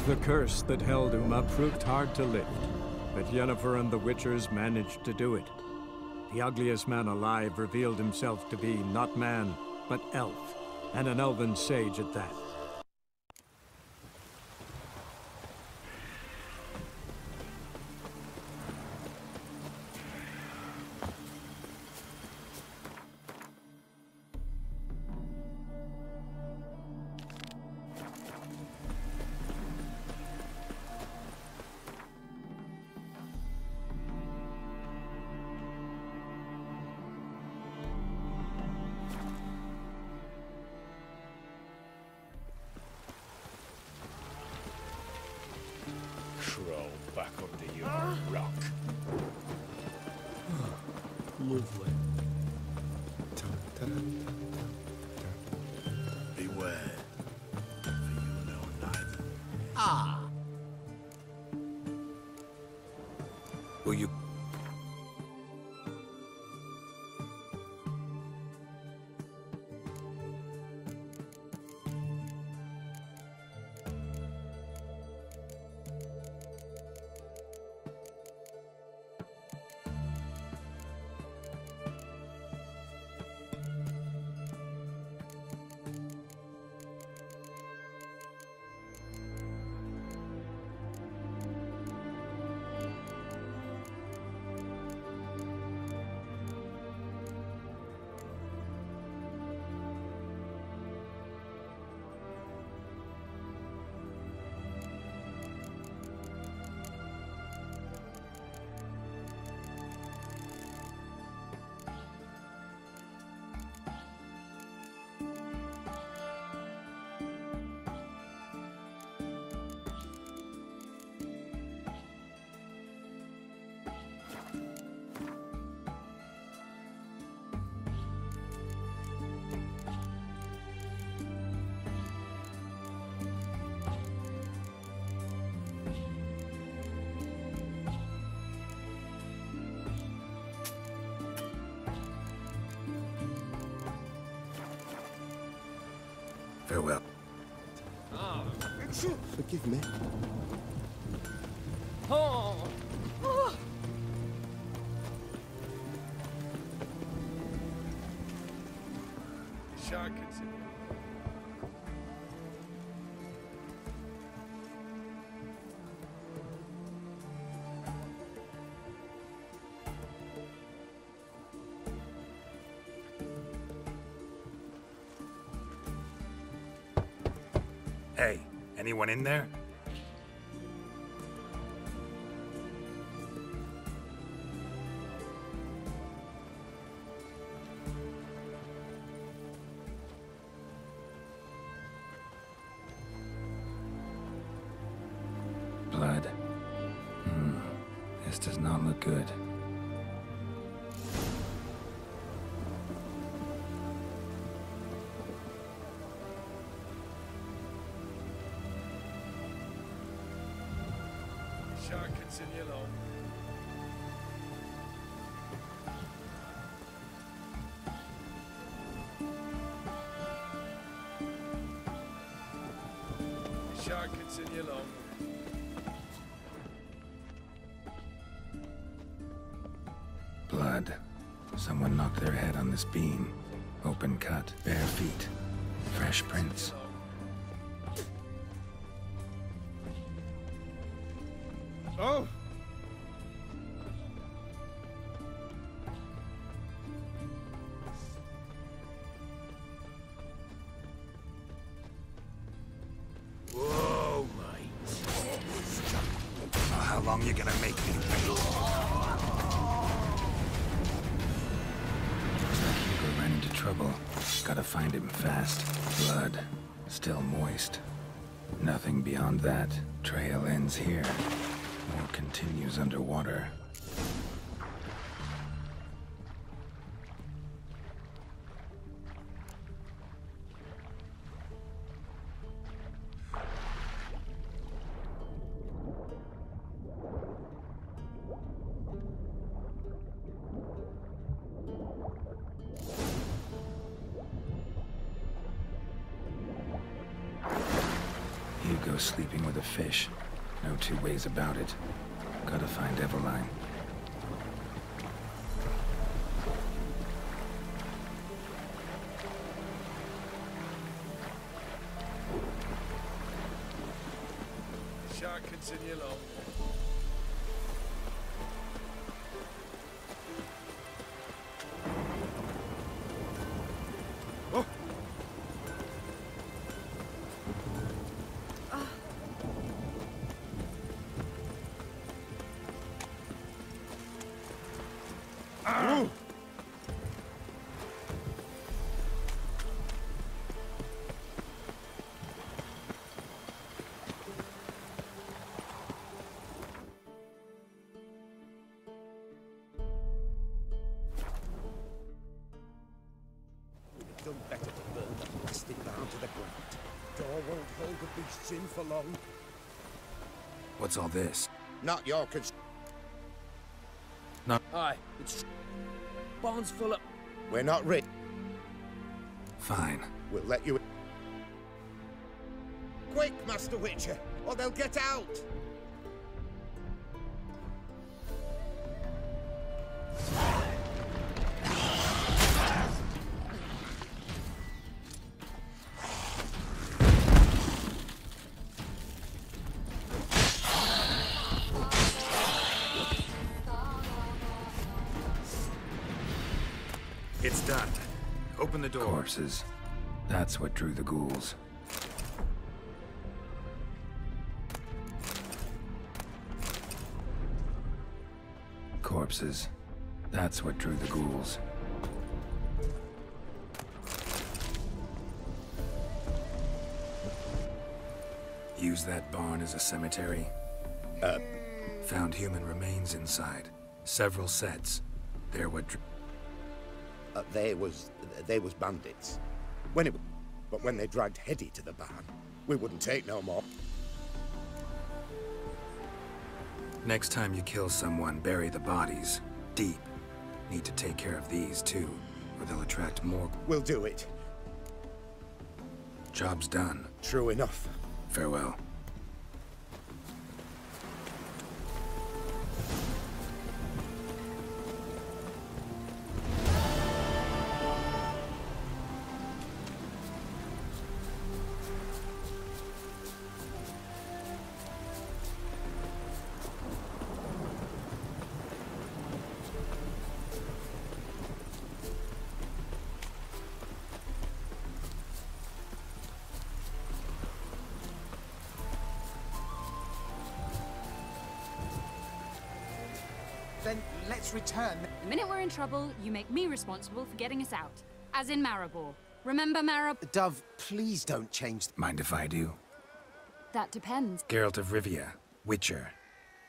The curse that held Uma proved hard to lift, but Yennefer and the Witchers managed to do it. The ugliest man alive revealed himself to be not man, but elf, and an elven sage at that. Crawl back under your rock. Lovely. Beware, for you know neither. Ah! Will you... Farewell. Forgive me. Oh. Oh. Shark consider. Hey, anyone in there? Blood. This does not look good. Shark continue along. Shark continue along. Blood. Someone knocked their head on this beam. Open cut, bare feet, fresh prints. Oh! Whoa, mate. Oh, how long you gonna make me wait? Looks like Hugo ran into trouble. Gotta find him fast. Blood. Still moist. Nothing beyond that. Trail ends here. Or continues underwater. Hugo sleeping with a fish. No two ways about it. Gotta find Eveline. Shan't continue long. Oh. Done better to burn the plastic down to the ground. Door won't hold the beasts in for long. What's all this? Not your concern. Aye, it's barn's full up. We're not rich. Fine. We'll let you in. Quick, Master Witcher, or they'll get out. It's done. Open the door. Corpses. That's what drew the ghouls. Corpses. That's what drew the ghouls. Use that barn as a cemetery. Found human remains inside. Several sets. They're what They was bandits. But when they dragged Hetty to the barn, we wouldn't take no more. Next time you kill someone, bury the bodies. Deep. Need to take care of these, too, or they'll attract more. We'll do it. Job's done. True enough. Farewell. Then let's return. The minute we're in trouble, you make me responsible for getting us out. As in Maribor. Remember Maribor? Dove, please don't change. Mind if I do? That depends. Geralt of Rivia. Witcher.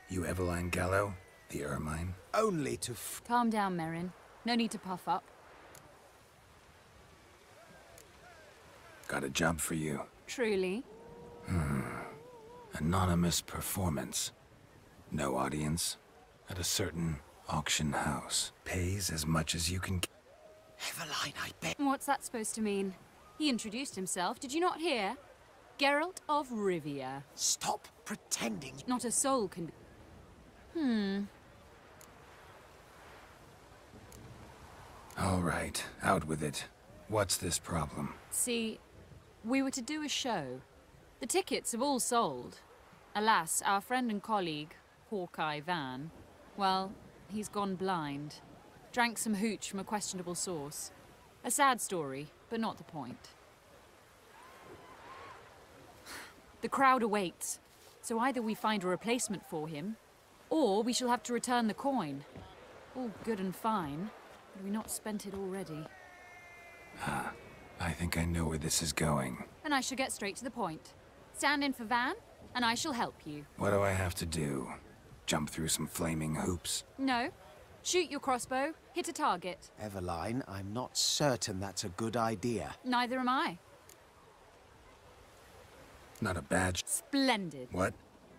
You Eveline Gallo? The Ermine? Only to Calm down, Merrin. No need to puff up. Got a job for you. Truly. Anonymous performance. No audience. At a certain auction house. Pays as much as you can. Eveline, I bet. What's that supposed to mean? He introduced himself, did you not hear? Geralt of Rivia. Stop pretending. Not a soul can be... All right, out with it. What's this problem? See, we were to do a show. The tickets have all sold. Alas, our friend and colleague, Hawkeye Van, well, he's gone blind. Drank some hooch from a questionable source. A sad story, but not the point. The crowd awaits, so either we find a replacement for him, or we shall have to return the coin. All good and fine, but we not spent it already. I think I know where this is going. And I shall get straight to the point. Stand in for Van, and I shall help you. What do I have to do? Jump through some flaming hoops? No. Shoot your crossbow, hit a target. Eveline, I'm not certain that's a good idea. Neither am I. Not a badge. Splendid. What?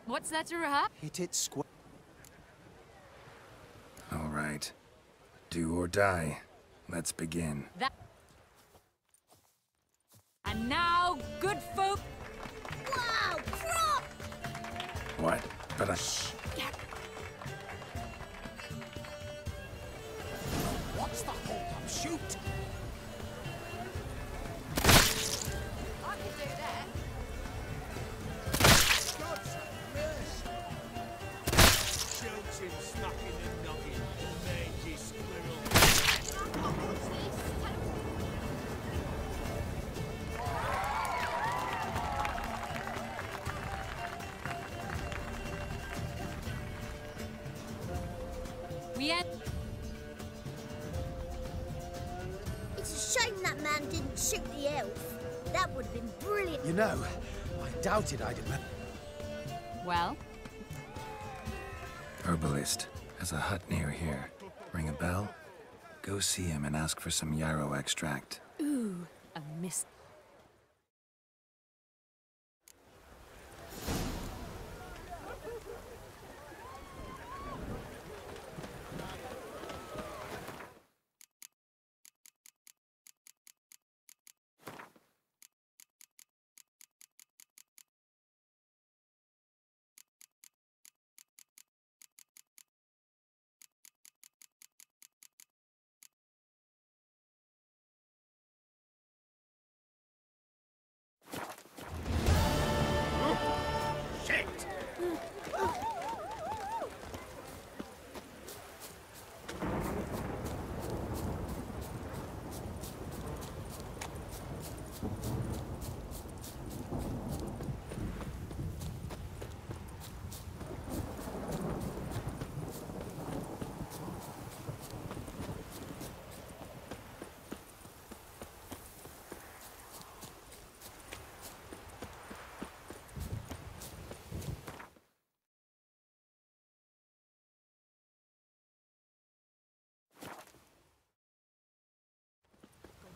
What's that to rehearse? Hit it square. All right. Do or die. Let's begin. And now, good folk... Wow! What? But I... What's the hold up? Shoot! I can do that. God's mercy. Shoots him, smacking and knocking. Mangy squirrel. What's this? We end. It's a shame that man didn't shoot the elf. That would have been brilliant. You know, I doubted I'd have met. Well, Herbalist has a hut near here. Ring a bell? Go see him and ask for some yarrow extract. ooh, a miss.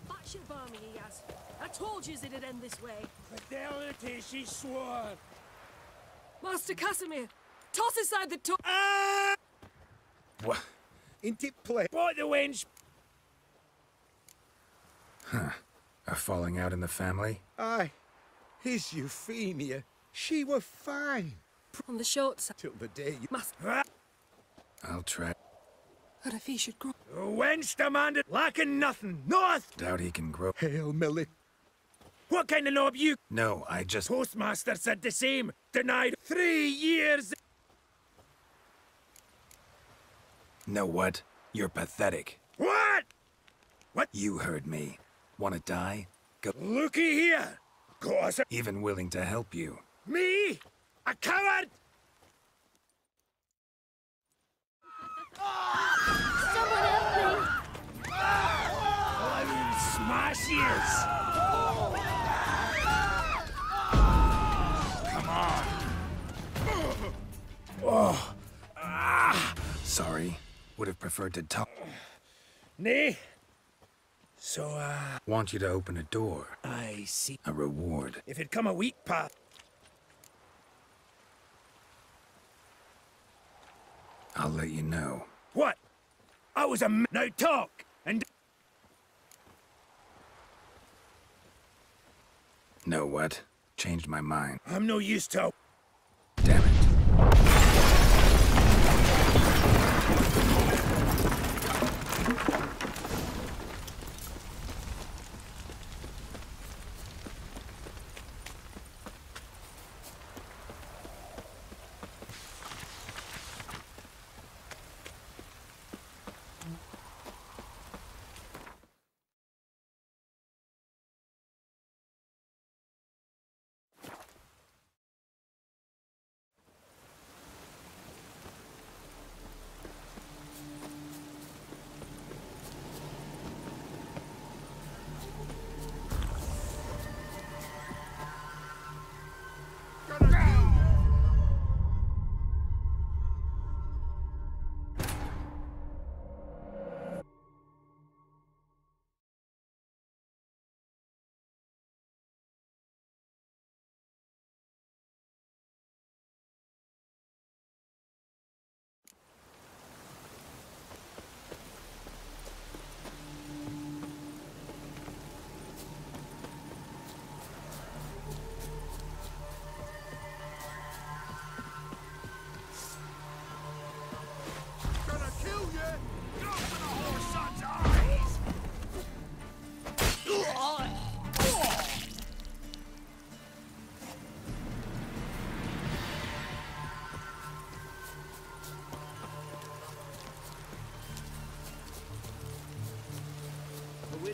Batshit balmy he has. I told you it'd end this way. Fidelity, she swore. Master Casimir, toss aside the top. Ah! What? Ain't it play? Bought the wench. Huh. A falling out in the family? Aye. His Euphemia. She were fine. On the short side. Till the day you... Master, I'll try. but if he should grow. The wench demanded, lacking nothing. North! Doubt he can grow. Hail, Millie. What kind of knob you? No, I just... Postmaster said the same. Denied 3 years. Know what? You're pathetic. What? What? You heard me. Wanna die? Go. Looky here. Goss. Even willing to help you. Me? A coward? Someone help me! I will smash ears. Come on. Oh. Ah. Sorry. Would have preferred to talk. Nay. So, Want you to open a door. I see. A reward. If it come a week past. I'll let you know. What? I was a now talk and Know what? Changed my mind. I'm no use to. Damn it.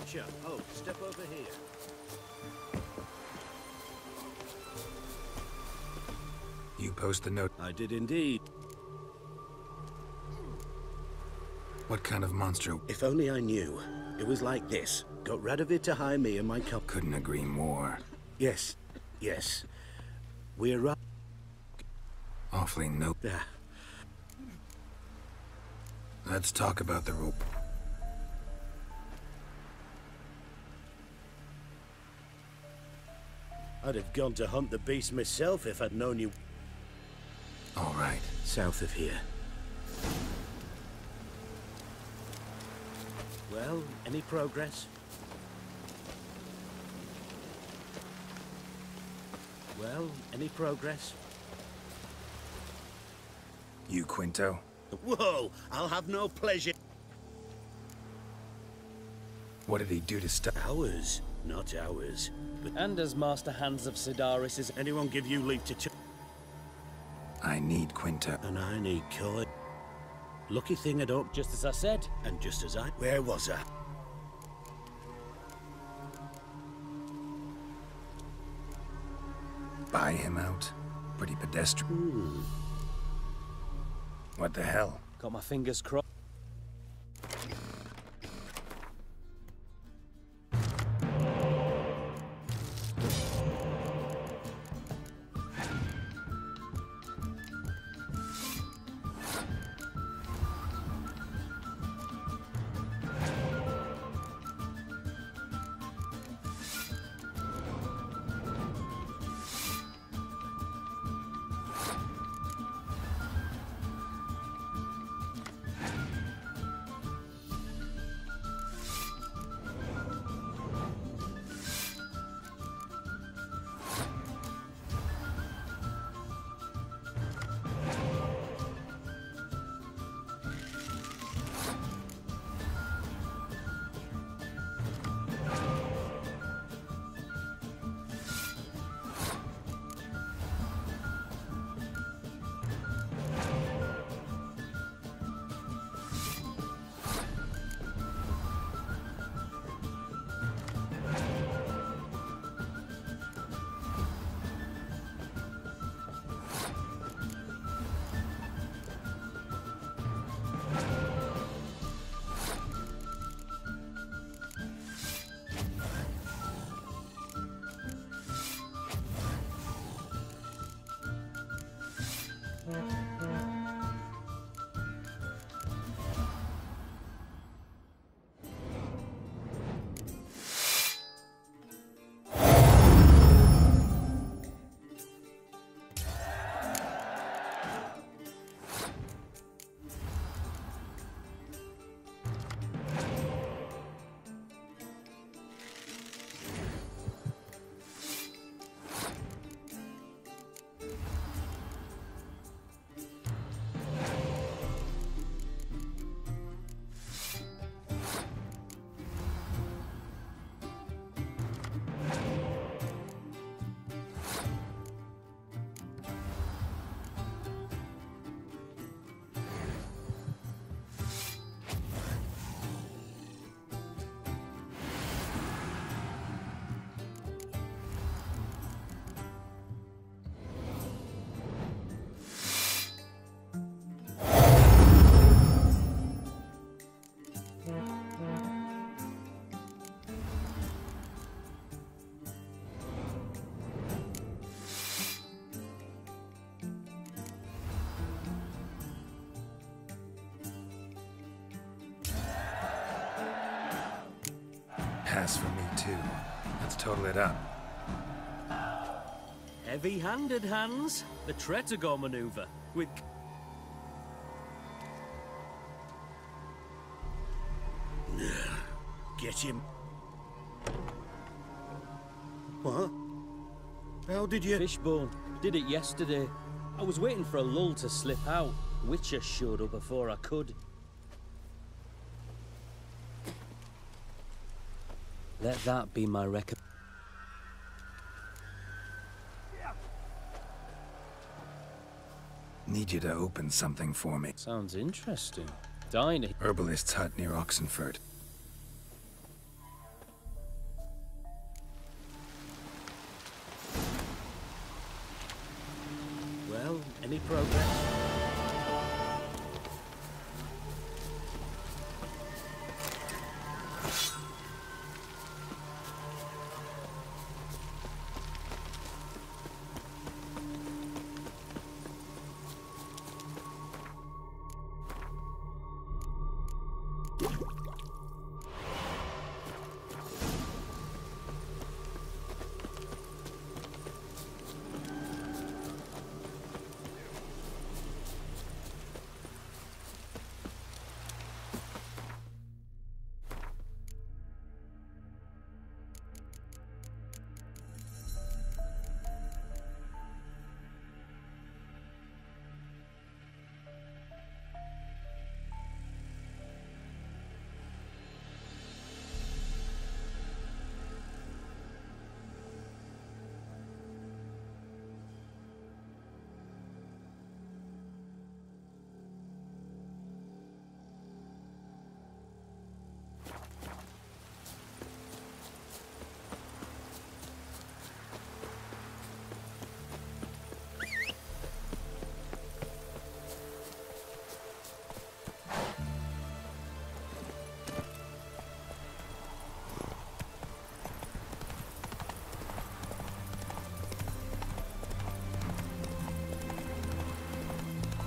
Witcher. Oh, step over here. You post the note. I did indeed. What kind of monster? If only I knew. It was like this. Got rid of it to hire me and my company. Couldn't agree more. Yes, yes. We're right. Awfully no. Ah. Let's talk about the rope. I'd have gone to hunt the beast myself if I'd known you. All right. South of here. Well, any progress? Well, any progress? You, Quinto? Whoa! I'll have no pleasure. What did he do to stop? Ours, not ours. But and as Master Hands of Sidaris is... Anyone give you leave to... I need Quinto. And I need Coy. Lucky thing I don't... Just as I said. And just as I... Where was I? Buy him out? Pretty pedestrian. What the hell? Got my fingers crossed. Pass for me, too. Let's total it up. Heavy-handed, Hands. The Tretagor maneuver. With... Get him. What? How did you... Fishbone. Did it yesterday. I was waiting for a lull to slip out. Witcher showed up before I could. Let that be my recommendation. Need you to open something for me. Sounds interesting. Diner. Herbalist's hut near Oxenford. Well, any progress?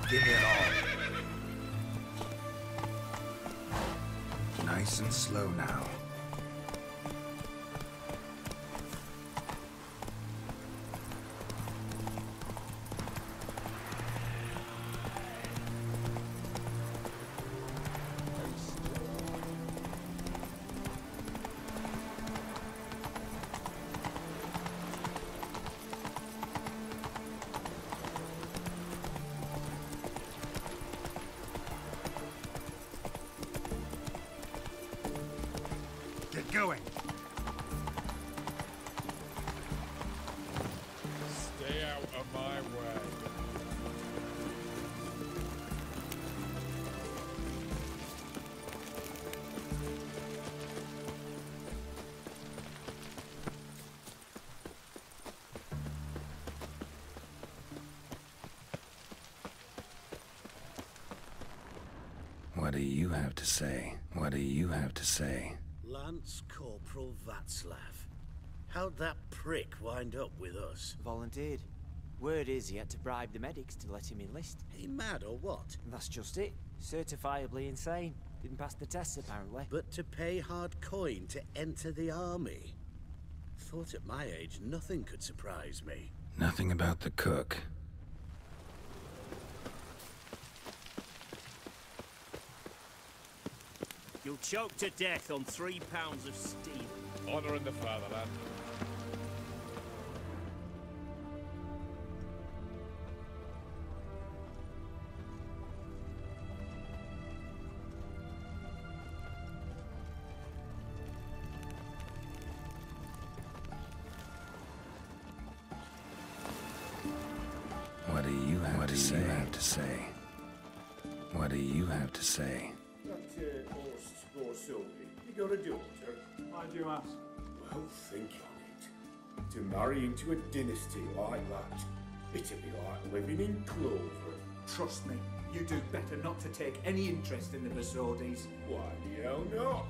Give me it all. Nice and slow now. Get going. Stay out of my way. What do you have to say? What do you have to say? Lance Corporal Václav. How'd that prick wind up with us? Volunteered. Word is he had to bribe the medics to let him enlist. He mad or what? And that's just it. Certifiably insane. Didn't pass the tests, apparently. But to pay hard coin to enter the army? Thought at my age nothing could surprise me. Nothing about the cook. You'll choke to death on 3 pounds of steam. Honor in the fatherland. What do you have to say? What do you have to say? That horse or Sylvie, you got a daughter? Why do you ask? Well, think on it. To marry into a dynasty like that, it'd be like living in clover. Trust me, you do better not to take any interest in the Besodis. Why the hell not?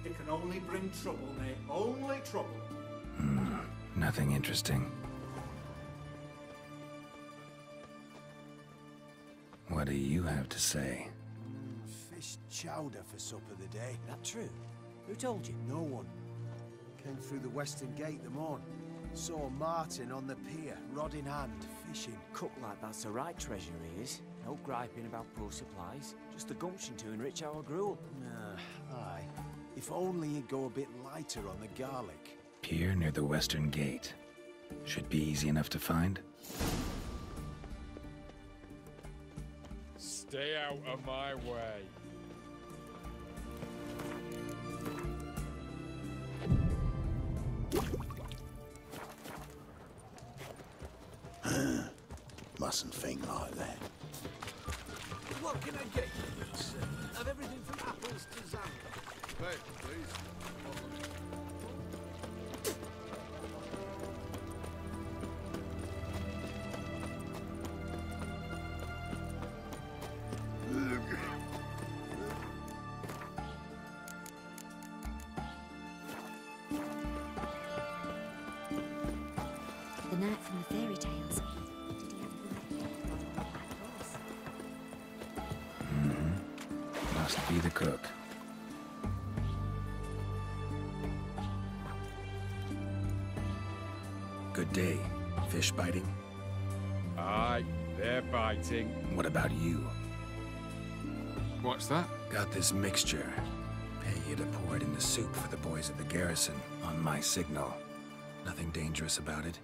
They can only bring trouble, mate. Only trouble. Nothing interesting. What do you have to say? Fish chowder for supper the day. That true? Who told you? No one. Came through the western gate the morn. Saw Martin on the pier, rod in hand, fishing. Cook like that's the right treasure he is. No griping about poor supplies. Just the gumption to enrich our gruel. Aye. If only he'd go a bit lighter on the garlic. Pier near the western gate. Should be easy enough to find. Stay out of my way. Mustn't think like that. What can I get you, sir? Of everything from apples to Zambia. Hey, please. Must be the cook. Good day. Fish biting? Aye, they're biting. What about you? What's that? Got this mixture. Pay you to pour it in the soup for the boys at the garrison, on my signal. Nothing dangerous about it.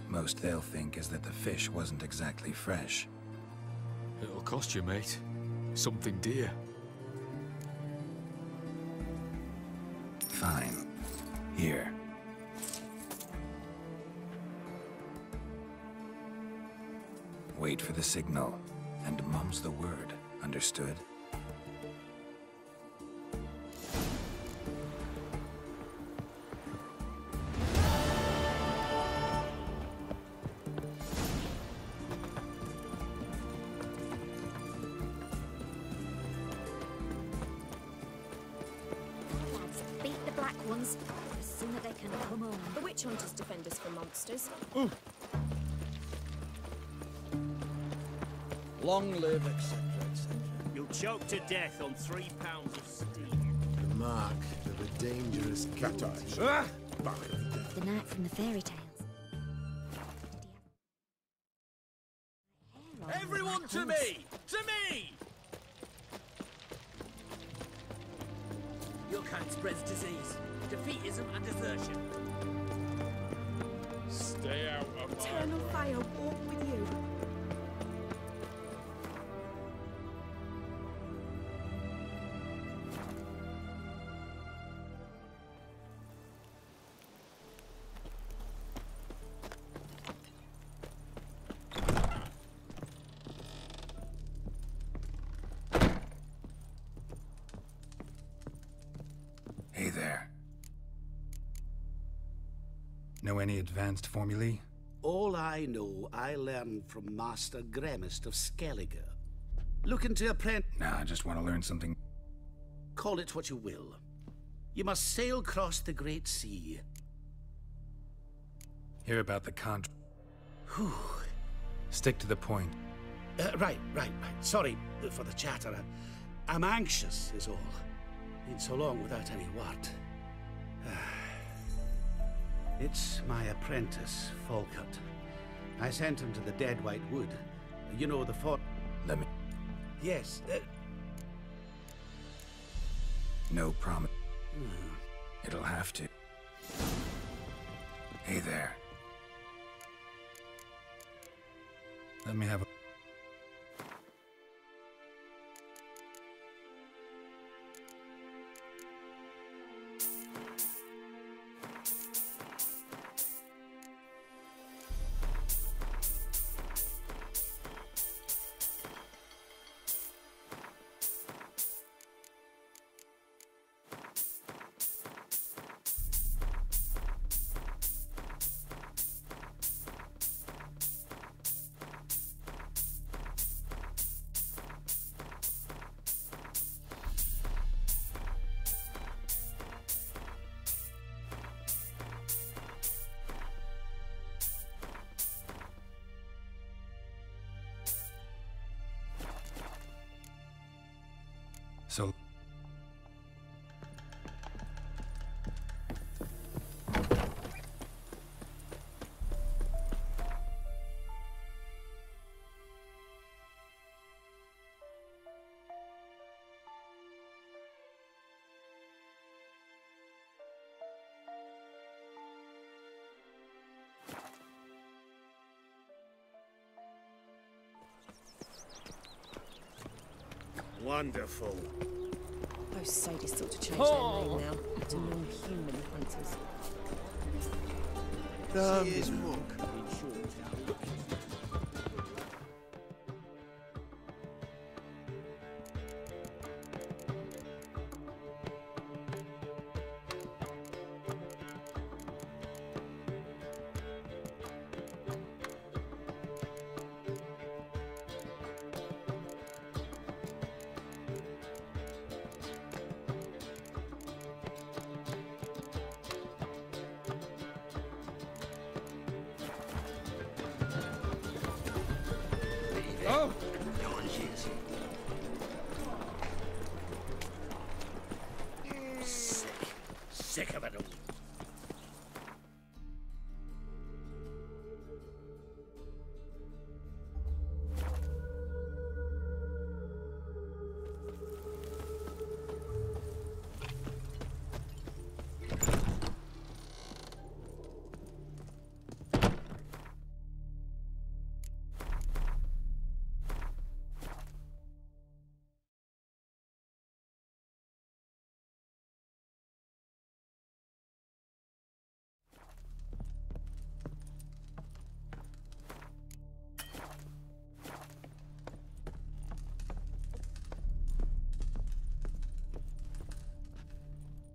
Most they'll think is that the fish wasn't exactly fresh. It'll cost you, mate. Something dear. Fine. Here. Wait for the signal, and mum's the word. Understood? Beat the black ones. The sooner they can come on. The witch hunters defend us from monsters. Long live, etc., etc. You'll choke to death on 3 pounds of steam. The mark of a dangerous guilty. The knight from the fairy tales. Everyone to me! To me! Your kind spreads disease, defeatism and desertion. Stay out of my Eternal fire walk with you. Hey there. Know any advanced formulae? All I know, I learned from Master Gremist of Skellige. Looking to apprentice... Nah, I just want to learn something. Call it what you will. You must sail across the Great Sea. Hear about the contract. Stick to the point. Right. Sorry for the chatter. I'm anxious, is all. Been so long without any word. It's my apprentice, Falkert. I sent him to the Dead White Wood. You know, the fort... Let me... Yes. No promise. It'll have to. Hey there. Let me have a... So... Wonderful. Those sadists ought to change their name now to non-human hunters. Cheers, monk. Oh! sick of it all.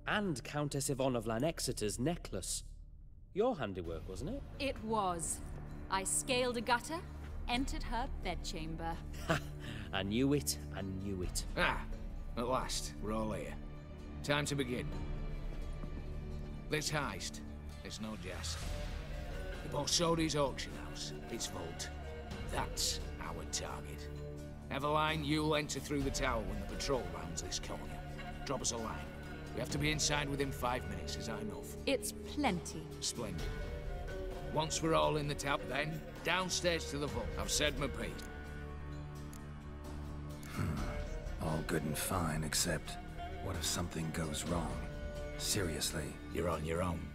And Countess Yvonne of Lanexeter's necklace. Your handiwork, wasn't it? It was. I scaled a gutter, entered her bedchamber. Ha! I knew it, I knew it. Ah, at last, we're all here. Time to begin. This heist, it's no jest. The Borsodi's auction house, its vault. That's our target. Eveline, you'll enter through the tower when the patrol rounds this corner. Drop us a line. We have to be inside within 5 minutes. Is that enough? It's plenty. Splendid. Once we're all in the tower, then downstairs to the vault. I've said my piece. All good and fine, except what if something goes wrong? Seriously. You're on your own.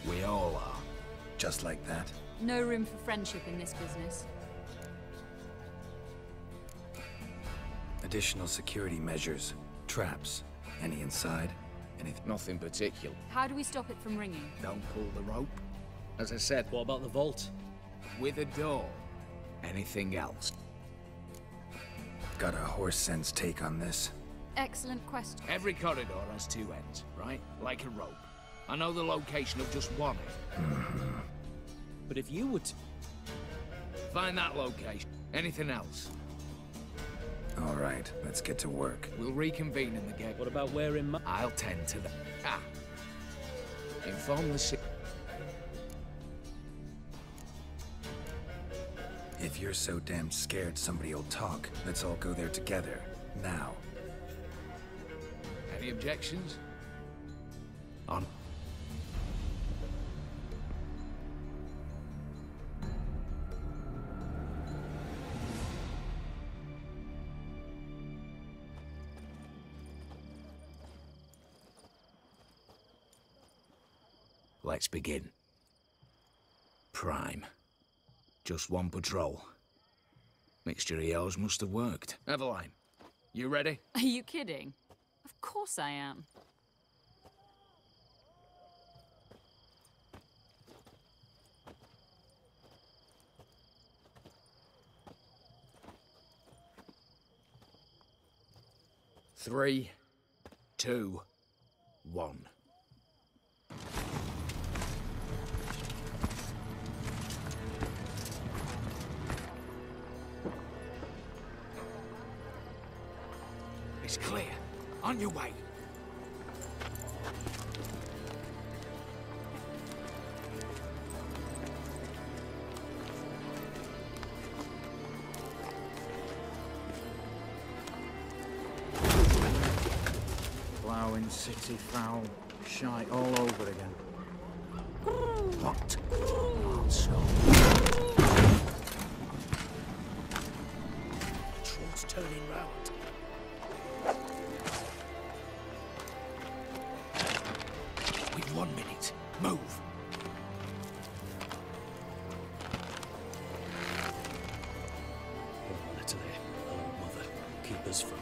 We all are. Just like that? No room for friendship in this business. Additional security measures. Traps. Any inside? Anything? Nothing particular. How do we stop it from ringing? Don't pull the rope. As I said, what about the vault? With a door. Anything else? Got a horse sense take on this? Excellent question. Every corridor has two ends, right? Like a rope. I know the location of just one end. But if you would... Find that location. Anything else? All right, let's get to work. We'll reconvene in the gate. What about wearing my... I'll tend to that. Ah. Inform the... If you're so damn scared somebody'll talk, let's all go there together. Now. Any objections? On. Let's begin. Prime. Just one patrol. Mixture of yours must have worked. Eveline, you ready? Are you kidding? Of course I am. Three, 2, 1. It's clear. On your way. Ploughing, city foul, shite all over again. What? Also. Troll's turning round. We've 1 minute. Move. Natalie, oh mother, keep us from...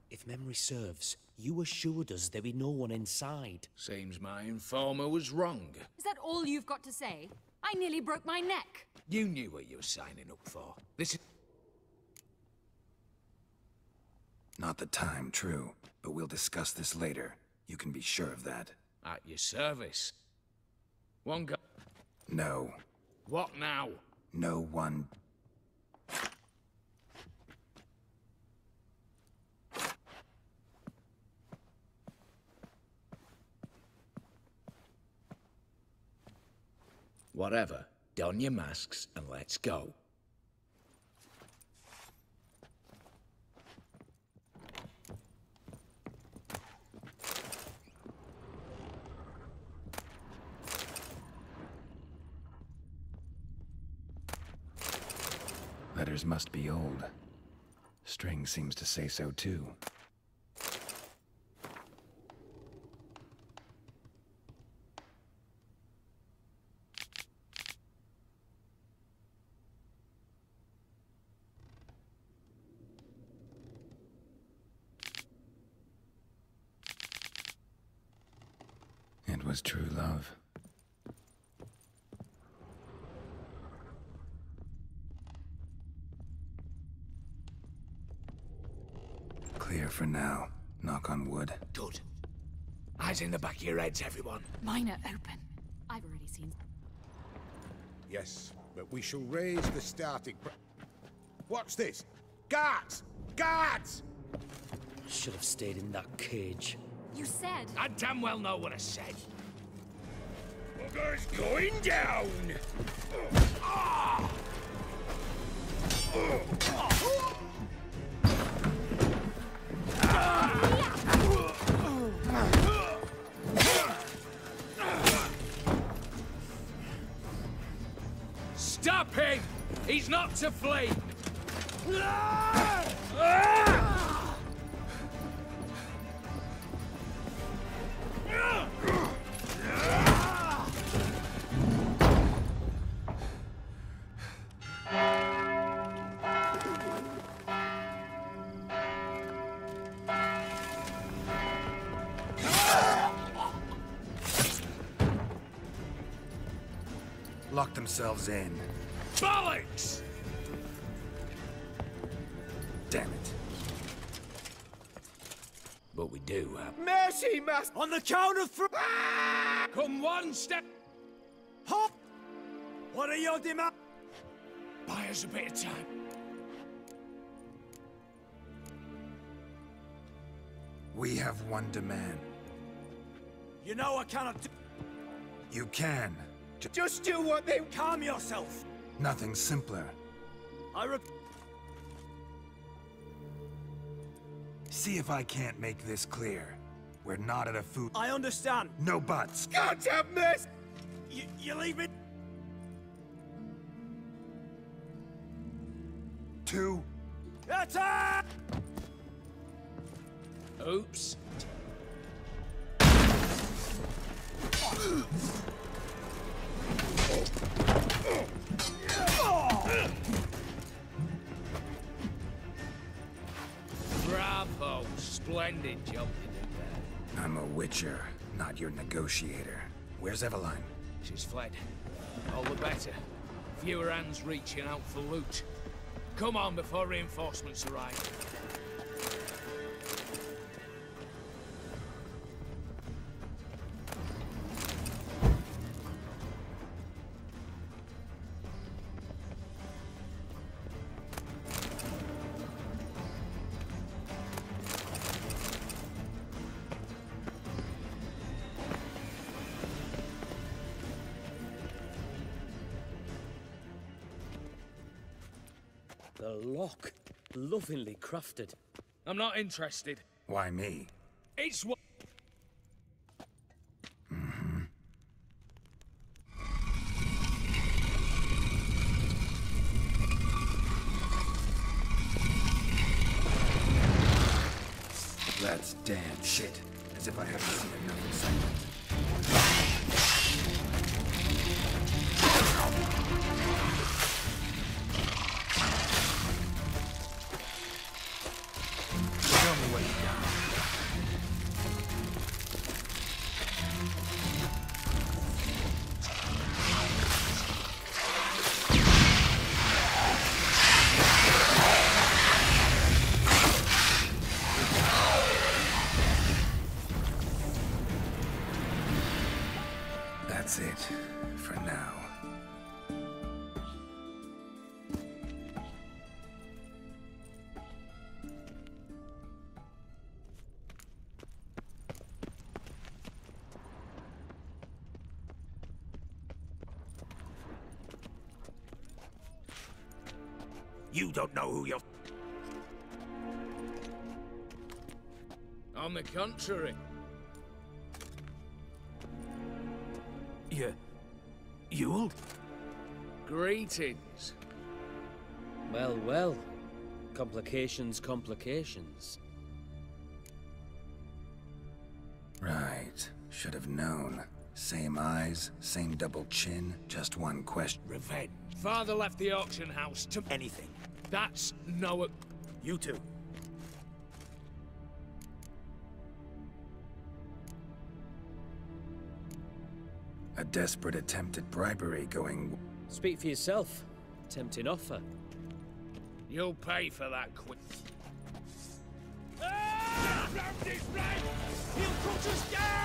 If memory serves, You assured us there be no one inside. Seems my informer was wrong. Is that all you've got to say? I nearly broke my neck. You knew what you were signing up for. This is... Not the time, true. But we'll discuss this later. You can be sure of that. At your service. One guy... No. What now? No one... Whatever. Don your masks and let's go. Letters must be old. String seems to say so too. It was true love. Clear for now. Knock on wood. Good. Eyes in the back of your heads, everyone. Mine are open. I've already seen... Yes, but we shall raise the starting... What's this? Guards! Guards! Should have stayed in that cage. You said... I damn well know what I said. Bugger's going down! Stop him! He's not to flee! Lock themselves in. Bollocks! Damn it. But we do have... Mercy, master! On the count of three! Come one step... Hop! What are your demands? Buy us a bit of time. We have one demand. You know I cannot do... You can. Just do what they... Calm yourself! Nothing simpler. See if I can't make this clear. We're not at a food... I understand. No buts. God have mercy! You leave me... 2. Attack! Oops. Bravo! Splendid job you did there. I'm a witcher, not your negotiator. Where's Eveline? She's fled. All the better. Fewer hands reaching out for loot. Come on before reinforcements arrive. The lock. Lovingly crafted. I'm not interested. Why me? It's what... That's damn shit. As if I haven't seen enough excitement. Show me what you got. You don't know who you're... On the contrary. You'll? Greetings. Well, well. Complications, complications. Right. Should have known. Same eyes, same double chin, just one question. Revenge. Father left the auction house to... Anything. That's no... You two. A desperate attempt at bribery going... Speak for yourself. Tempting offer. You'll pay for that quick. Ah! Round is right! He'll cut us down!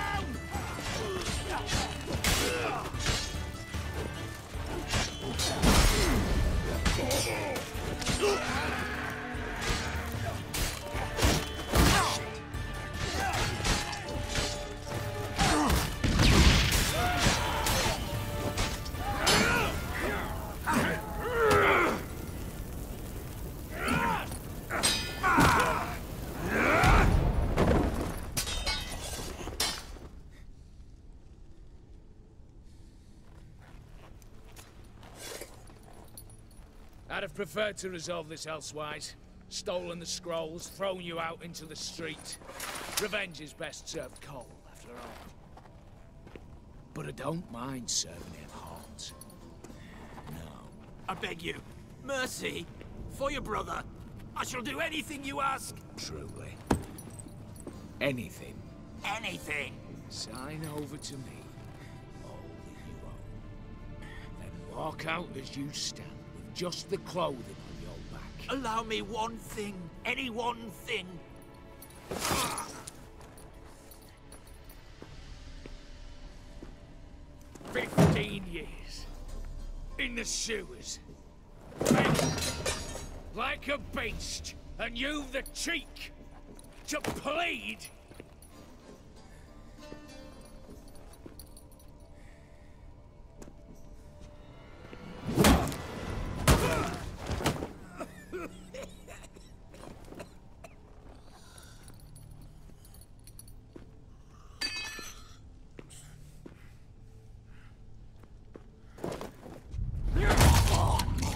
I'd have preferred to resolve this elsewise. Stolen the scrolls, thrown you out into the street. Revenge is best served cold, after all. But I don't mind serving him hot. No. I beg you. Mercy. For your brother. I shall do anything you ask. Truly. Anything. Anything. Sign over to me all that you own. Then walk out as you stand. Just the clothing on your back. Allow me one thing. Any one thing. 15 years. In the sewers. Like a beast. And you've the cheek to plead.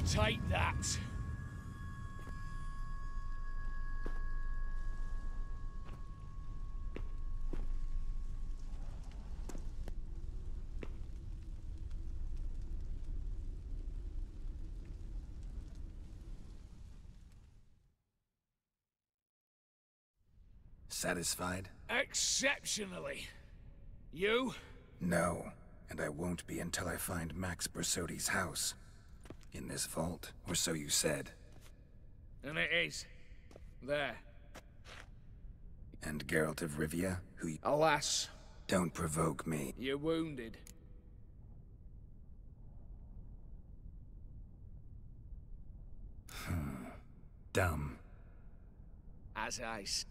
Take that. Satisfied? Exceptionally. You? No, and I won't be until I find Max Bersodi's house. In this vault, or so you said. And it is. There. And Geralt of Rivia, who you... Alas. Don't provoke me. You're wounded. Dumb. As ice.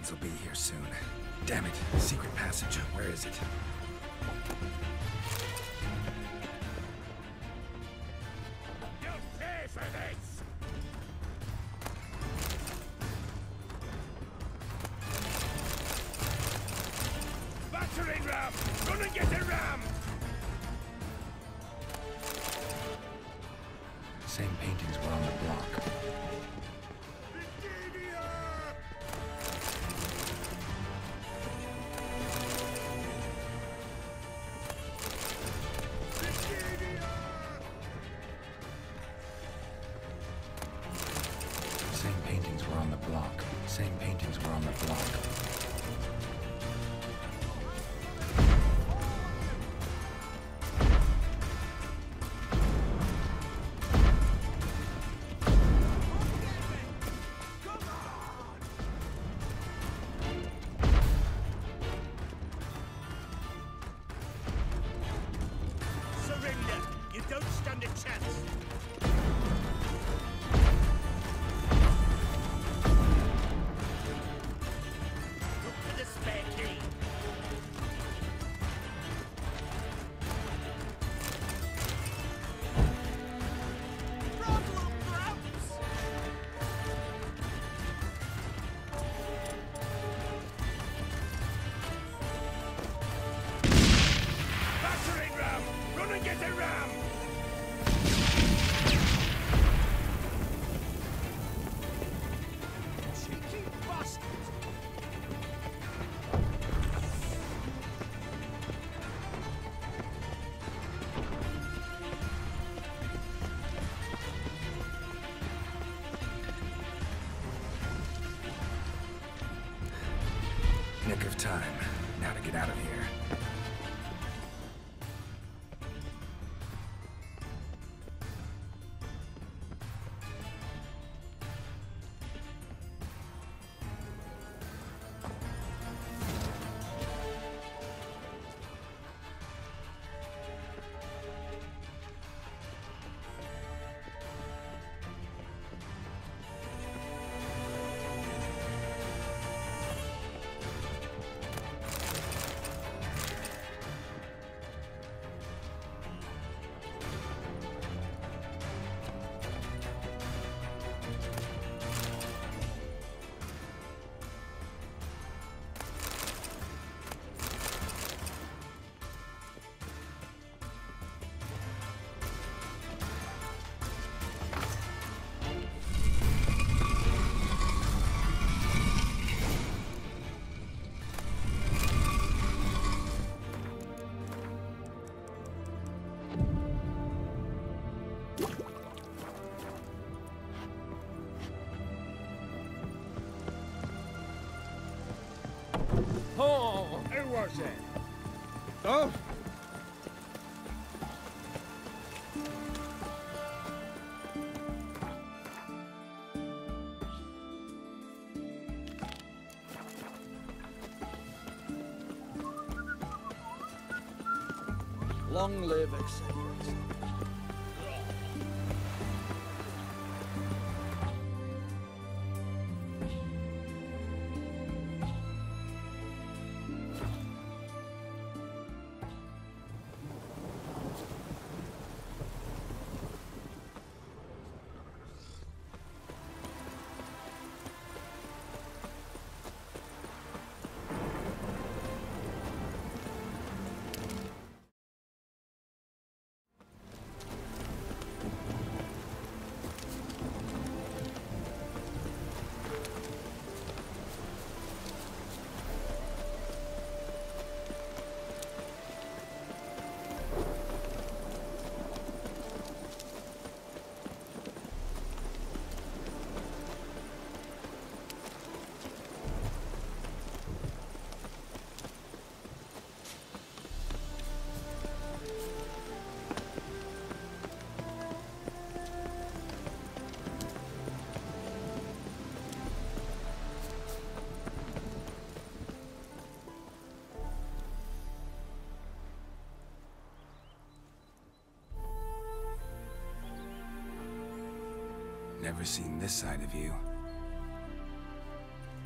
Humans will be here soon. Damn it, secret passage. Where is it? You'll pay for this! Battering ram! Run and get a ram! Same paintings were on the block. Same paintings were on the block. Same paintings were on the block. Surrender! You don't stand a chance! Look for the spare key! Battering ram! Run and get a ram! Cheeky bastard! Nick of time. Now to get out of here. Oh, who was it? Oh? Long live acceptance. Never seen this side of you.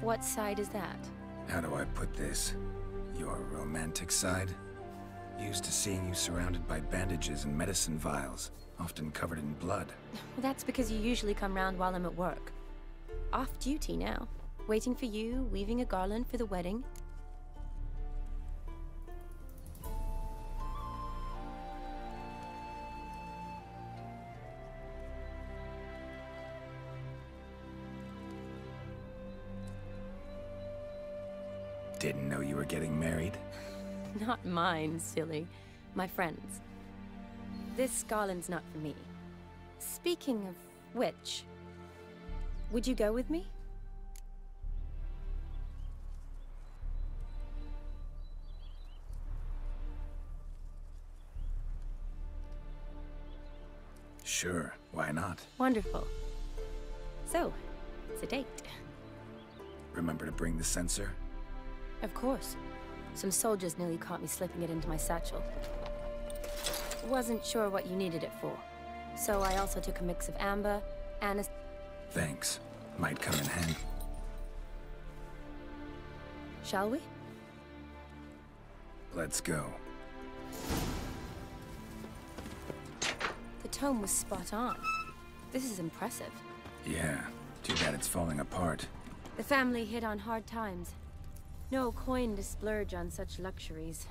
What side is that? How do I put this? Your romantic side? Used to seeing you surrounded by bandages and medicine vials, often covered in blood. Well, that's because you usually come round while I'm at work. Off duty now. Waiting for you, weaving a garland for the wedding. Didn't know you were getting married? Not mine, silly. My friends. This garland's not for me. Speaking of which, would you go with me? Sure, why not? Wonderful. So, it's a date. Remember to bring the sensor? Of course. Some soldiers nearly caught me slipping it into my satchel. Wasn't sure what you needed it for. So I also took a mix of amber, Thanks. Might come in handy. Shall we? Let's go. The tome was spot on. This is impressive. Yeah, too bad it's falling apart. The family hit on hard times. No coin to splurge on such luxuries.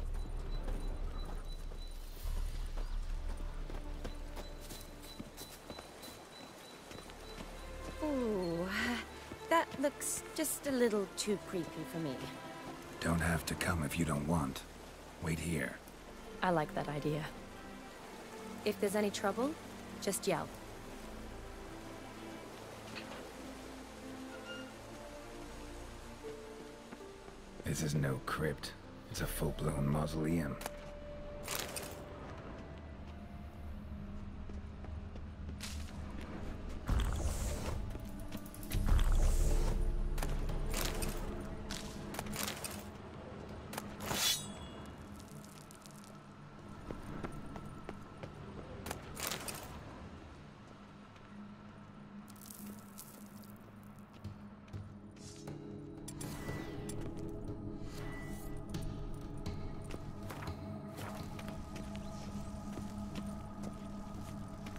Ooh, that looks just a little too creepy for me. Don't have to come if you don't want. Wait here. I like that idea. If there's any trouble, just yell. This is no crypt. It's a full-blown mausoleum.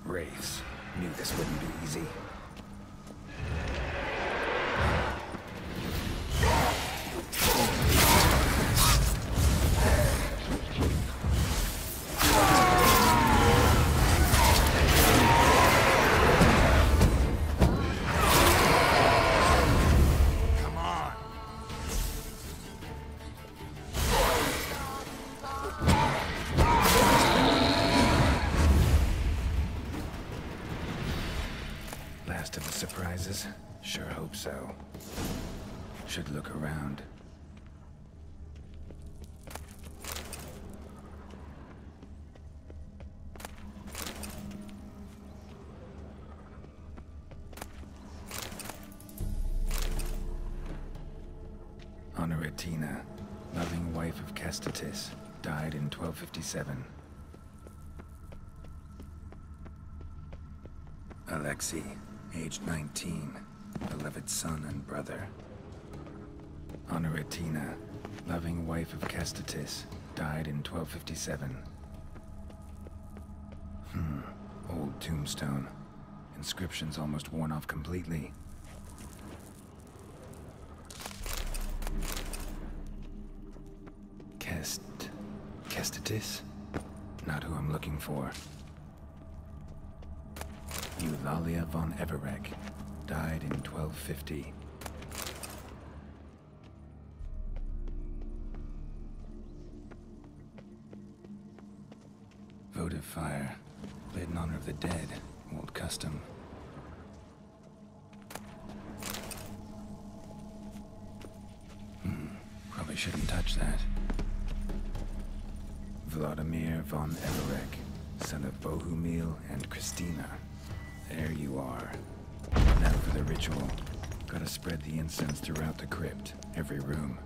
Wraiths. Knew this wouldn't be easy. Last of the surprises? Sure hope so. Should look around. Honoratina, loving wife of Kestatis, died in 1257. Alexei, aged 19, beloved son and brother. Honoratina, loving wife of Kestatis, died in 1257. Old tombstone. Inscription's almost worn off completely. Kestatis? Not who I'm looking for. Eulalia von Everek, died in 1250. Votive fire, lit in honor of the dead, old custom. Probably shouldn't touch that. Vladimir von Everek, son of Bohumil and Christina. There you are. Now for the ritual. Gotta spread the incense throughout the crypt, every room.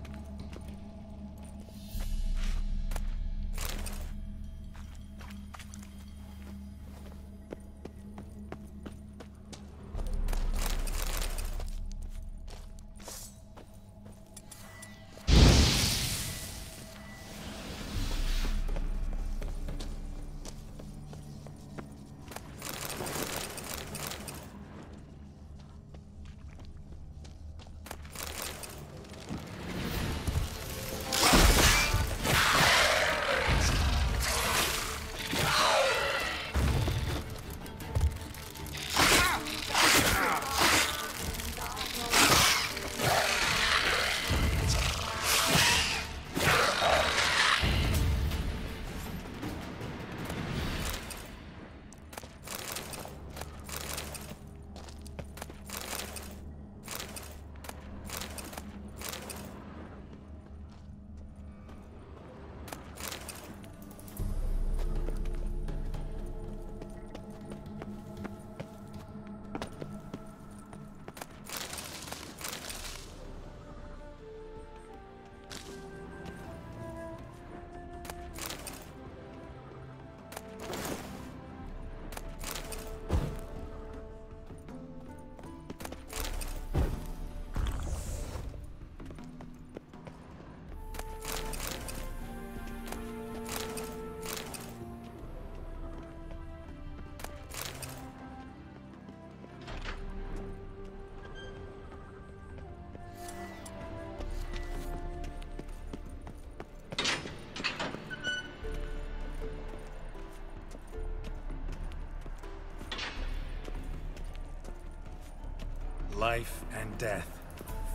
life and death,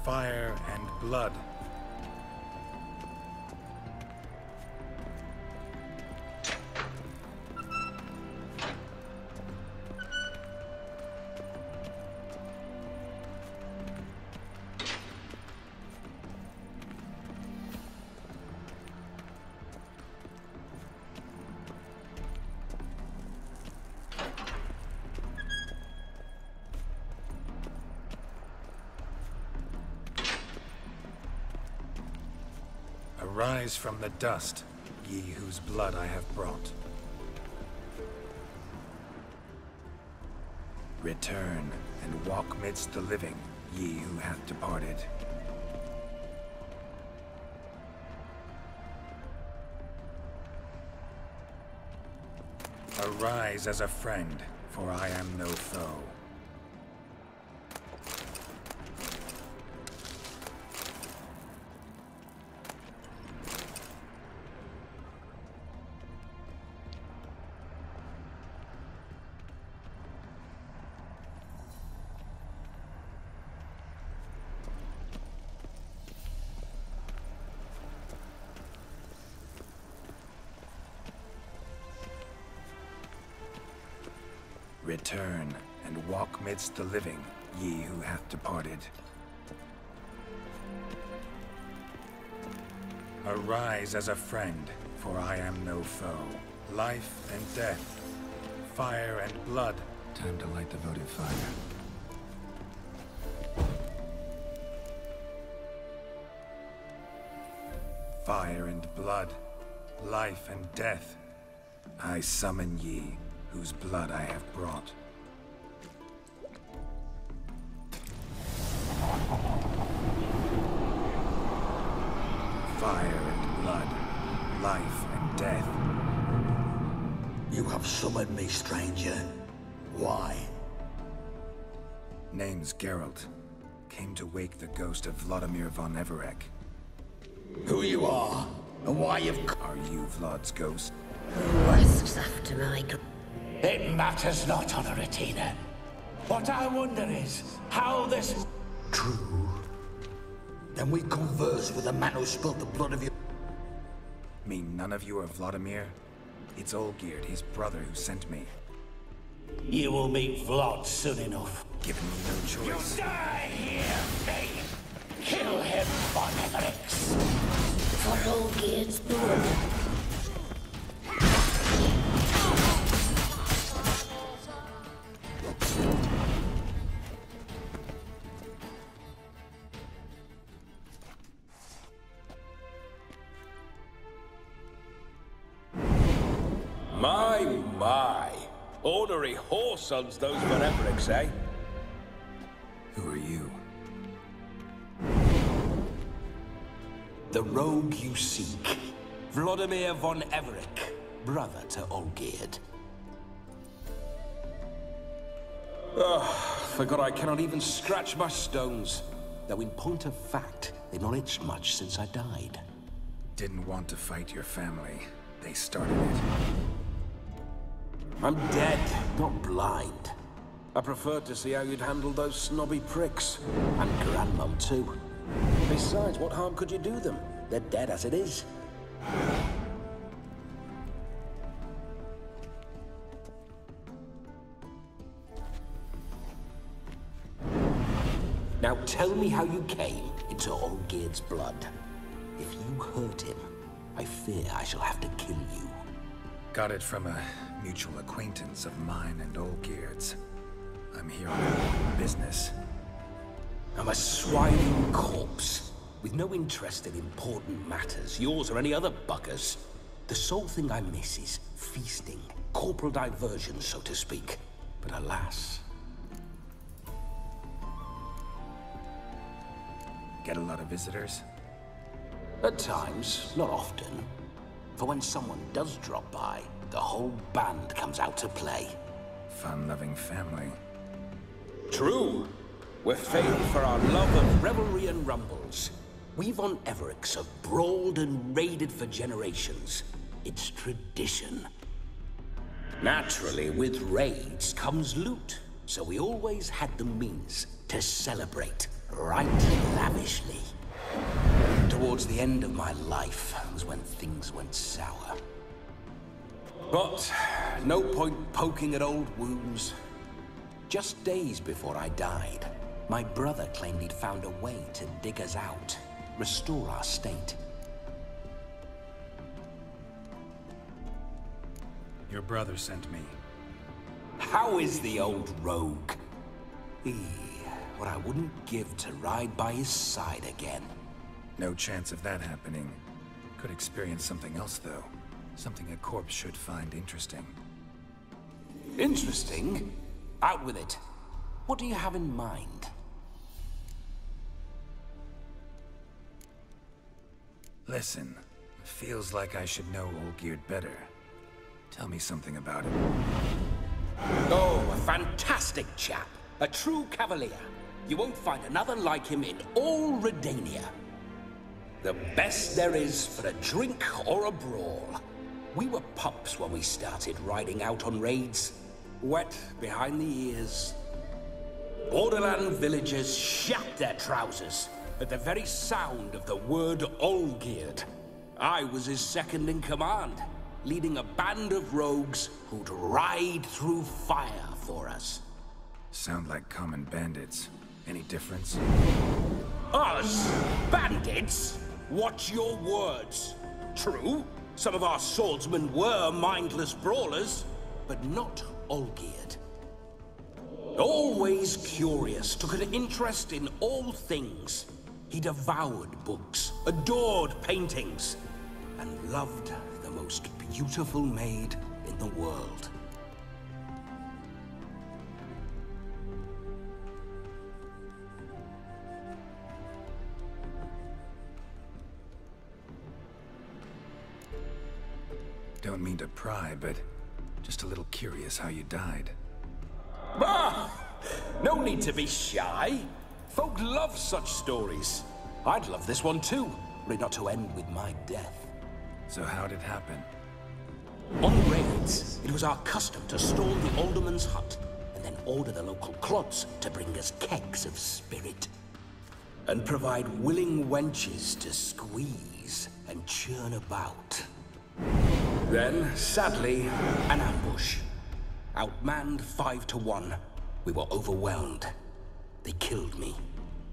fire and blood. Arise from the dust, ye whose blood I have brought. Return and walk midst the living, ye who hath departed. Arise as a friend, for I am no foe. Return and walk midst the living, ye who hath departed. Arise as a friend, for I am no foe. Life and death, fire and blood. Time to light the votive fire. Fire and blood, life and death. I summon ye, whose blood I have brought. Fire and blood, life and death. You have summoned me, stranger. Why? Name's Geralt. Came to wake the ghost of Vladimir von Everec. Who you are, and why you've... Are you Vlad's ghost? Who asks after my... It matters not, Honoratina. What I wonder is, how this... True. Then we converse with the man who spilled the blood of your... Mean none of you are Vladimir? It's Olgierd, his brother, who sent me. You will meet Vlad soon enough. Given me no choice. You'll die here, Bane! Kill him, Von Everix! For Olgierd's blood. My. Ornery whoresons those Von Evericks, eh? Who are you? The rogue you seek. Vladimir von Everec, brother to Olgierd. Forgot I cannot even scratch my stones. Though in point of fact, they've not itched much since I died. Didn't want to fight your family. They started it. I'm dead, not blind. I preferred to see how you'd handled those snobby pricks. And Grandmum, too. Besides, what harm could you do them? They're dead as it is. Now tell me how you came into Olgierd's blood. If you hurt him, I fear I shall have to kill you. Got it from a mutual acquaintance of mine and Olgierd's. I'm here on business. I'm a swining corpse, with no interest in important matters, yours or any other buggers. The sole thing I miss is feasting, corporal diversion, so to speak. But alas... Get a lot of visitors? At times, not often. For when someone does drop by, the whole band comes out to play. Fun-loving family. True. We're famed for our love of revelry and rumbles. We Von Evericks have brawled and raided for generations. It's tradition. Naturally, with raids comes loot, so we always had the means to celebrate right lavishly. Towards the end of my life was when things went sour. But no point poking at old wounds. Just days before I died, my brother claimed he'd found a way to dig us out, restore our state. Your brother sent me. How is the old rogue? What I wouldn't give to ride by his side again. No chance of that happening. Could experience something else, though. Something a corpse should find interesting. Interesting? Out with it. What do you have in mind? Listen, feels like I should know Olgierd better. Tell me something about him. Oh, a fantastic chap. A true cavalier. You won't find another like him in all Redania. The best there is for a drink or a brawl. We were pups when we started riding out on raids. Wet behind the ears. Borderland villagers shat their trousers at the very sound of the word Olgierd. I was his second in command, leading a band of rogues who'd ride through fire for us. Sound like common bandits. Any difference? Us? Bandits? Watch your words. True, some of our swordsmen were mindless brawlers, but not Olgierd. Always curious, took an interest in all things. He devoured books, adored paintings, and loved the most beautiful maid in the world. Don't mean to pry, but just a little curious how you died. Ah! No need to be shy. Folk love such stories. I'd love this one too, but not to end with my death. So how'd it happen? On raids, it was our custom to storm the alderman's hut, and then order the local clods to bring us kegs of spirit. And provide willing wenches to squeeze and churn about. Then, sadly, an ambush. Outmanned 5 to 1, we were overwhelmed. They killed me,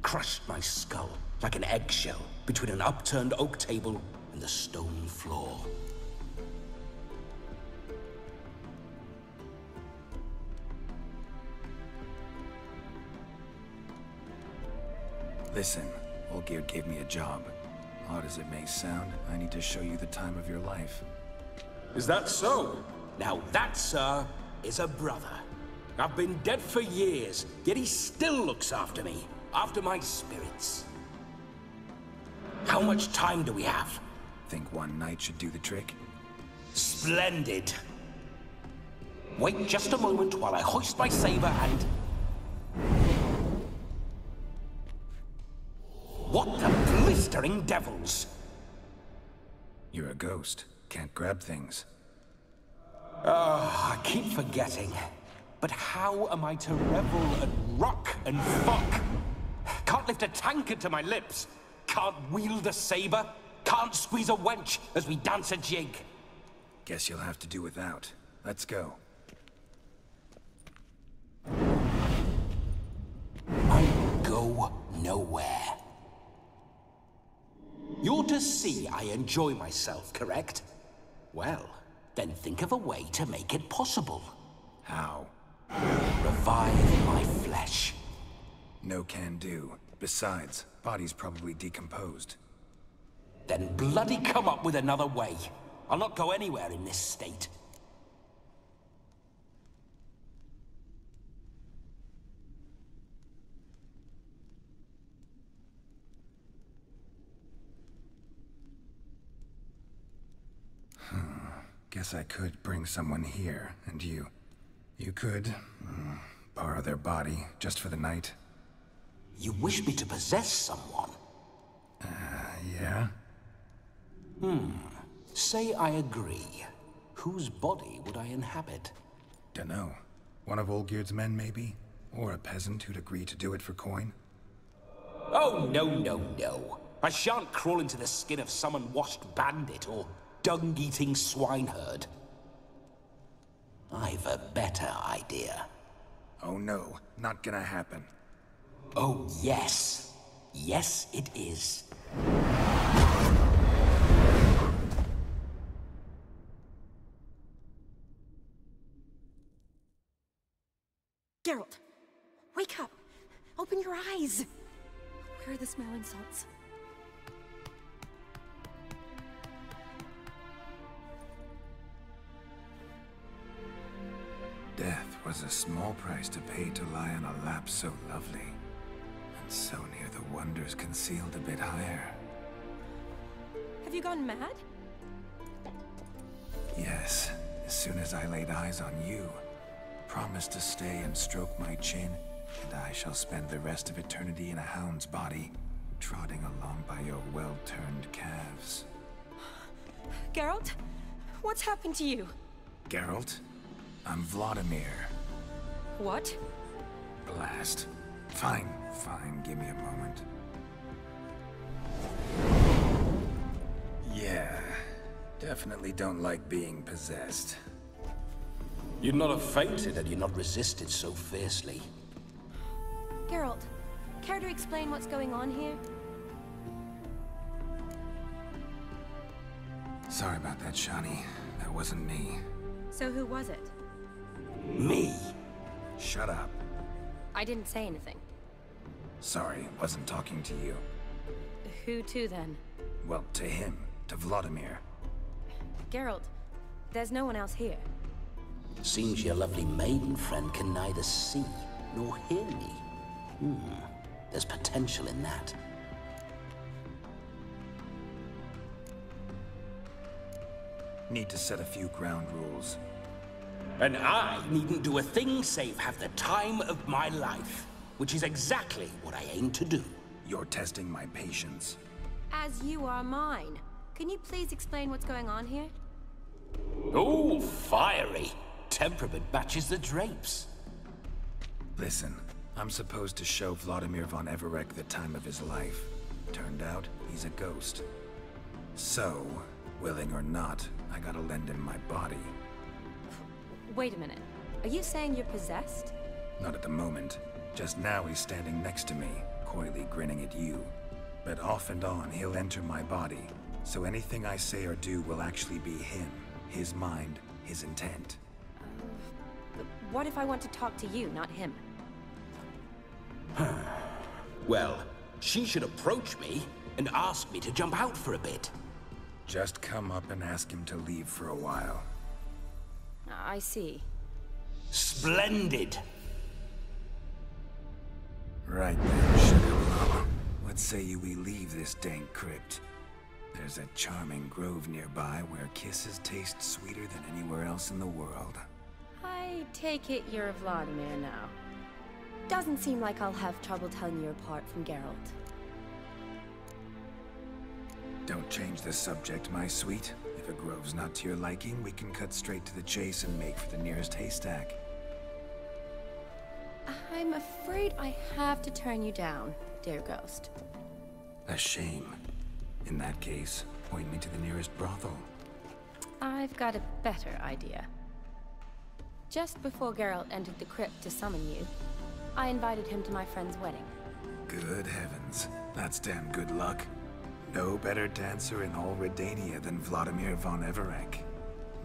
crushed my skull like an eggshell between an upturned oak table and the stone floor. Listen, Olgierd gave me a job. Odd as it may sound, I need to show you the time of your life. Is that so? Now that, sir, is a brother. I've been dead for years, yet he still looks after me, after my spirits. How much time do we have? Think one night should do the trick? Splendid. Wait just a moment while I hoist my saber and... What the blistering devils? You're a ghost. Can't grab things. I keep forgetting. But how am I to revel and rock and fuck? Can't lift a tankard to my lips. Can't wield a saber. Can't squeeze a wench as we dance a jig. Guess you'll have to do without. Let's go. I go nowhere. You're to see I enjoy myself, correct? Well, then think of a way to make it possible. How? Revive my flesh. No can do. Besides, body's probably decomposed. Then bloody come up with another way. I'll not go anywhere in this state. Guess I could bring someone here, and you could borrow their body just for the night. You wish me to possess someone? Yeah? Say I agree. Whose body would I inhabit? Dunno. One of Olgierd's men, maybe? Or a peasant who'd agree to do it for coin? Oh, no. I shan't crawl into the skin of some unwashed bandit or dung-eating swineherd. I've a better idea. Oh no, not gonna happen. Oh, yes. Yes, it is. Geralt, wake up! Open your eyes! Where are the smelling salts? Death was a small price to pay to lie on a lap so lovely, and so near the wonders concealed a bit higher. Have you gone mad? Yes, as soon as I laid eyes on you, promised to stay and stroke my chin, and I shall spend the rest of eternity in a hound's body, trotting along by your well-turned calves. Geralt? What's happened to you? Geralt? I'm Vladimir. What? Blast. Fine, give me a moment. Yeah, definitely don't like being possessed. You'd not have fainted had you not resisted so fiercely. Geralt, care to explain what's going on here? Sorry about that, Shani. That wasn't me. So who was it? Me? Shut up. I didn't say anything. Sorry, wasn't talking to you. Who to then? Well, to him. To Vladimir. Geralt, there's no one else here. Seems your lovely maiden friend can neither see nor hear me. There's potential in that. Need to set a few ground rules. And I needn't do a thing save have the time of my life, which is exactly what I aim to do. You're testing my patience. As you are mine. Can you please explain what's going on here? Oh, fiery. Temperament matches the drapes. Listen, I'm supposed to show Vladimir von Everec the time of his life. Turned out, he's a ghost. So, willing or not, I gotta lend him my body. Wait a minute. Are you saying you're possessed? Not at the moment. Just now he's standing next to me, coyly grinning at you. But off and on, he'll enter my body. So anything I say or do will actually be him. His mind, his intent. But what if I want to talk to you, not him? Well, she should approach me and ask me to jump out for a bit. Just come up and ask him to leave for a while. I see. Splendid! Right then, Sugar Plum. What say you we leave this dank crypt? There's a charming grove nearby where kisses taste sweeter than anywhere else in the world. I take it you're Vladimir now. Doesn't seem like I'll have trouble telling you apart from Geralt. Don't change the subject, my sweet. If a grove's not to your liking, we can cut straight to the chase and make for the nearest haystack. I'm afraid I have to turn you down, dear ghost. A shame. In that case, point me to the nearest brothel. I've got a better idea. Just before Geralt entered the crypt to summon you, I invited him to my friend's wedding. Good heavens. That's damn good luck. No better dancer in all Redania than Vladimir von Everec.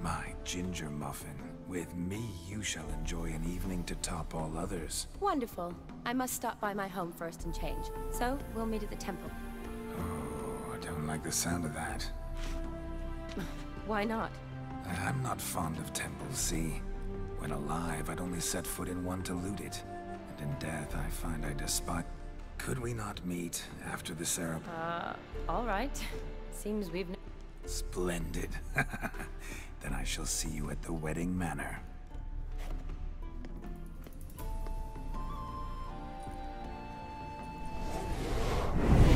My ginger muffin. With me, you shall enjoy an evening to top all others. Wonderful. I must stop by my home first and change. So, we'll meet at the temple. Oh, I don't like the sound of that. Why not? I'm not fond of temples, see? When alive, I'd only set foot in one to loot it. And in death, I find I despise... Could we not meet after the ceremony? All right. Seems we've... Splendid. Then I shall see you at the wedding manor.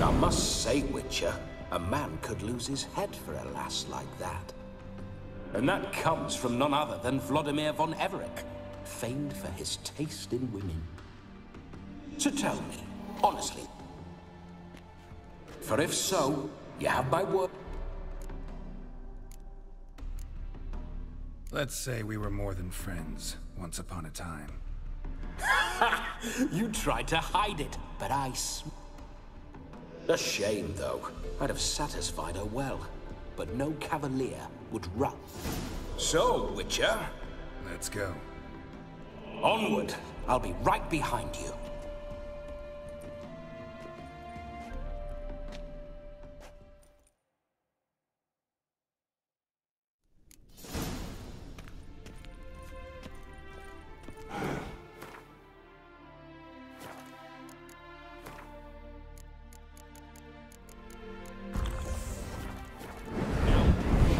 I must say, Witcher, a man could lose his head for a lass like that. And that comes from none other than Vladimir von Everec, famed for his taste in women. So tell me, honestly. For if so, you have my word. Let's say we were more than friends, once upon a time. You tried to hide it, but a shame, though. I'd have satisfied her well, but no cavalier would run. So, Witcher... Let's go. Onward! I'll be right behind you.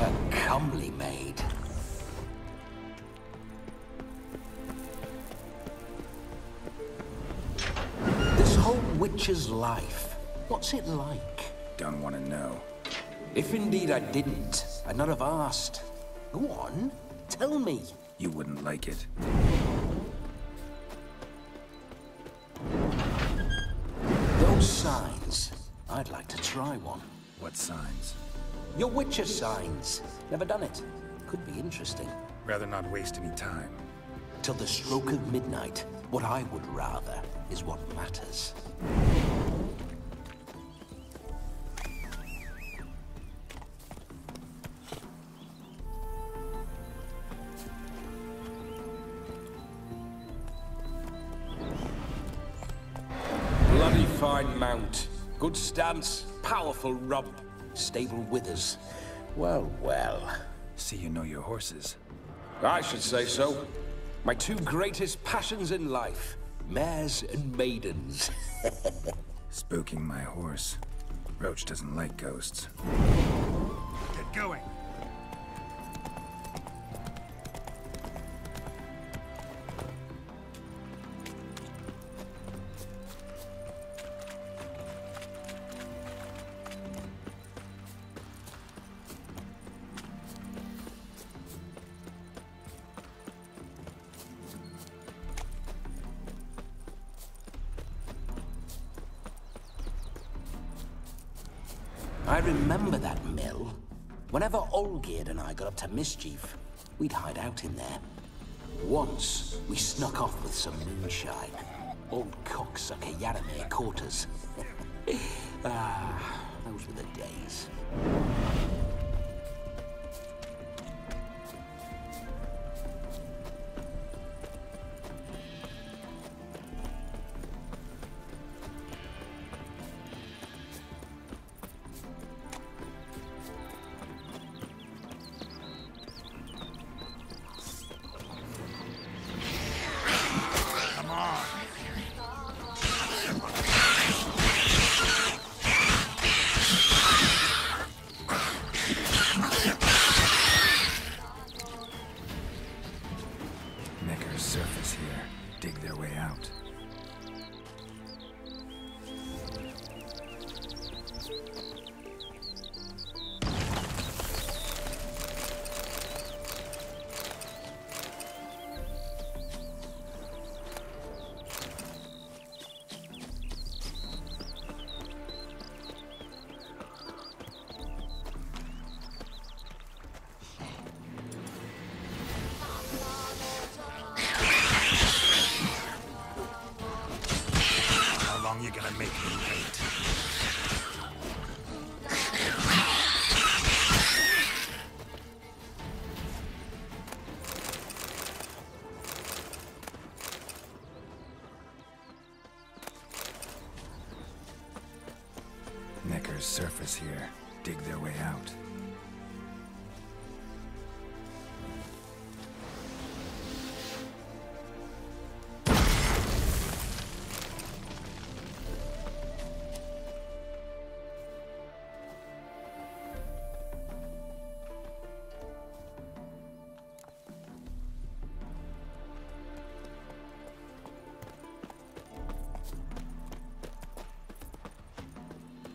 A comely maid. This whole witch's life, what's it like? Don't want to know. If indeed I didn't, I'd not have asked. Go on, tell me. You wouldn't like it. Those signs, I'd like to try one. What signs? Your Witcher signs. Never done it. Could be interesting. Rather not waste any time. Till the stroke of midnight, what I would rather is what matters. Bloody fine mount. Good stance, powerful rump, stable withers. Well, well. See you know your horses. I should say so. My two greatest passions in life. Mares and maidens. Spooking my horse. Roach doesn't like ghosts. Get going. I remember that mill. Whenever Olgierd and I got up to mischief, we'd hide out in there. Once, we snuck off with some moonshine. Old cocksucker Yaramir caught us. Those were the days. Surface here. Dig their way out. You're gonna make me wait. Neckar's surface here. Dig their way out.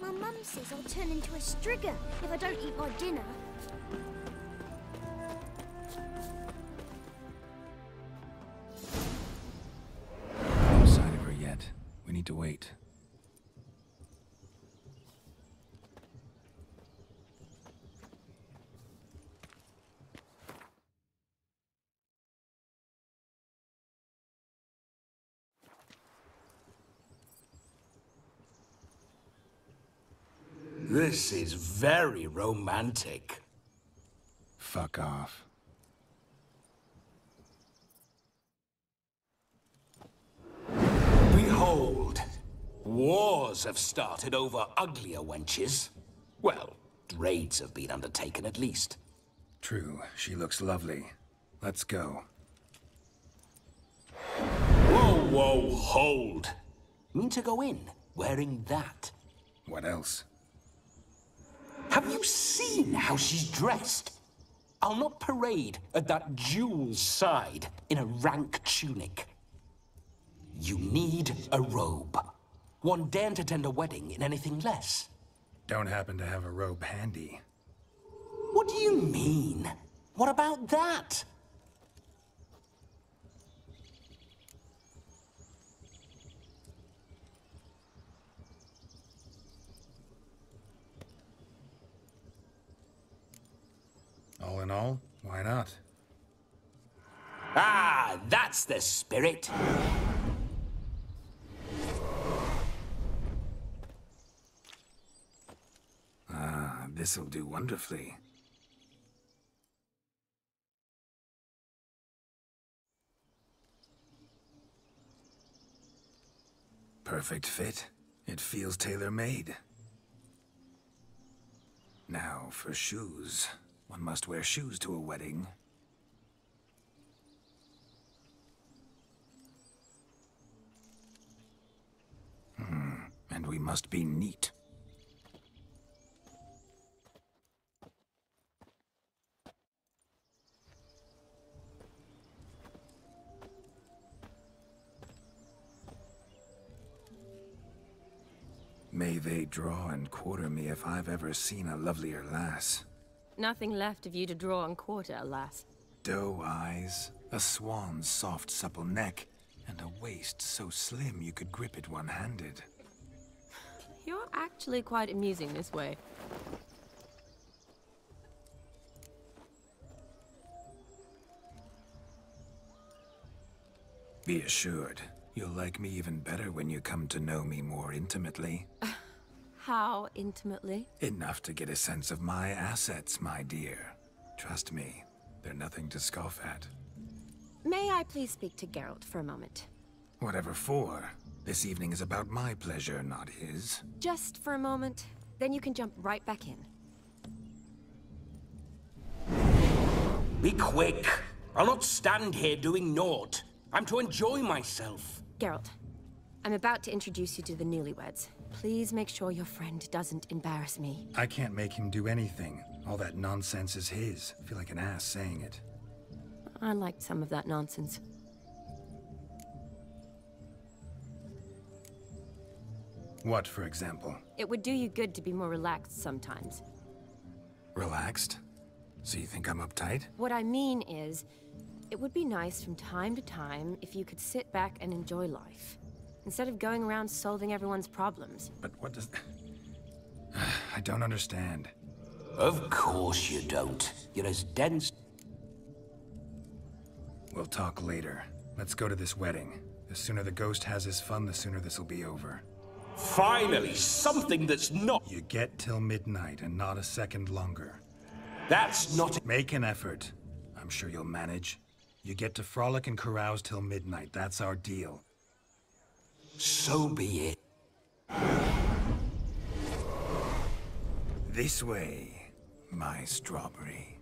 My mum says I'll turn into a strigger if I don't eat my dinner. No sign of her yet. We need need to wait. This is very romantic. Fuck off. Behold, wars have started over uglier wenches. Well, raids have been undertaken at least. True, she looks lovely. Let's go. Whoa, whoa, hold. Mean to go in, wearing that? What else? Have you seen how she's dressed? I'll not parade at that jewel's side in a rank tunic. You need a robe. One daren't attend a wedding in anything less. Don't happen to have a robe handy. What do you mean? What about that? All in all, why not? Ah, that's the spirit. Ah, this'll do wonderfully. Perfect fit. It feels tailor-made. Now for shoes. One must wear shoes to a wedding. And we must be neat. May they draw and quarter me if I've ever seen a lovelier lass. Nothing left of you to draw and quarter, alas. Doe eyes, a swan's soft supple neck, and a waist so slim you could grip it one-handed. You're actually quite amusing this way. Be assured, you'll like me even better when you come to know me more intimately. How intimately? Enough to get a sense of my assets, my dear. Trust me, they're nothing to scoff at. May I please speak to Geralt for a moment? Whatever for. This evening is about my pleasure, not his. Just for a moment, then you can jump right back in. Be quick. I'll not stand here doing naught. I'm to enjoy myself. Geralt, I'm about to introduce you to the newlyweds. Please make sure your friend doesn't embarrass me. I can't make him do anything. All that nonsense is his. I feel like an ass saying it. I liked some of that nonsense. What, for example? It would do you good to be more relaxed sometimes. Relaxed? So you think I'm uptight? What I mean is, it would be nice from time to time if you could sit back and enjoy life, instead of going around solving everyone's problems. But what does... I don't understand. Of course you don't. You're as dense... We'll talk later. Let's go to this wedding. The sooner the ghost has his fun, the sooner this'll be over. Finally, something that's not... You get till midnight and not a second longer. That's not... Make an effort. I'm sure you'll manage. You get to frolic and carouse till midnight. That's our deal. So be it. This way, my strawberry.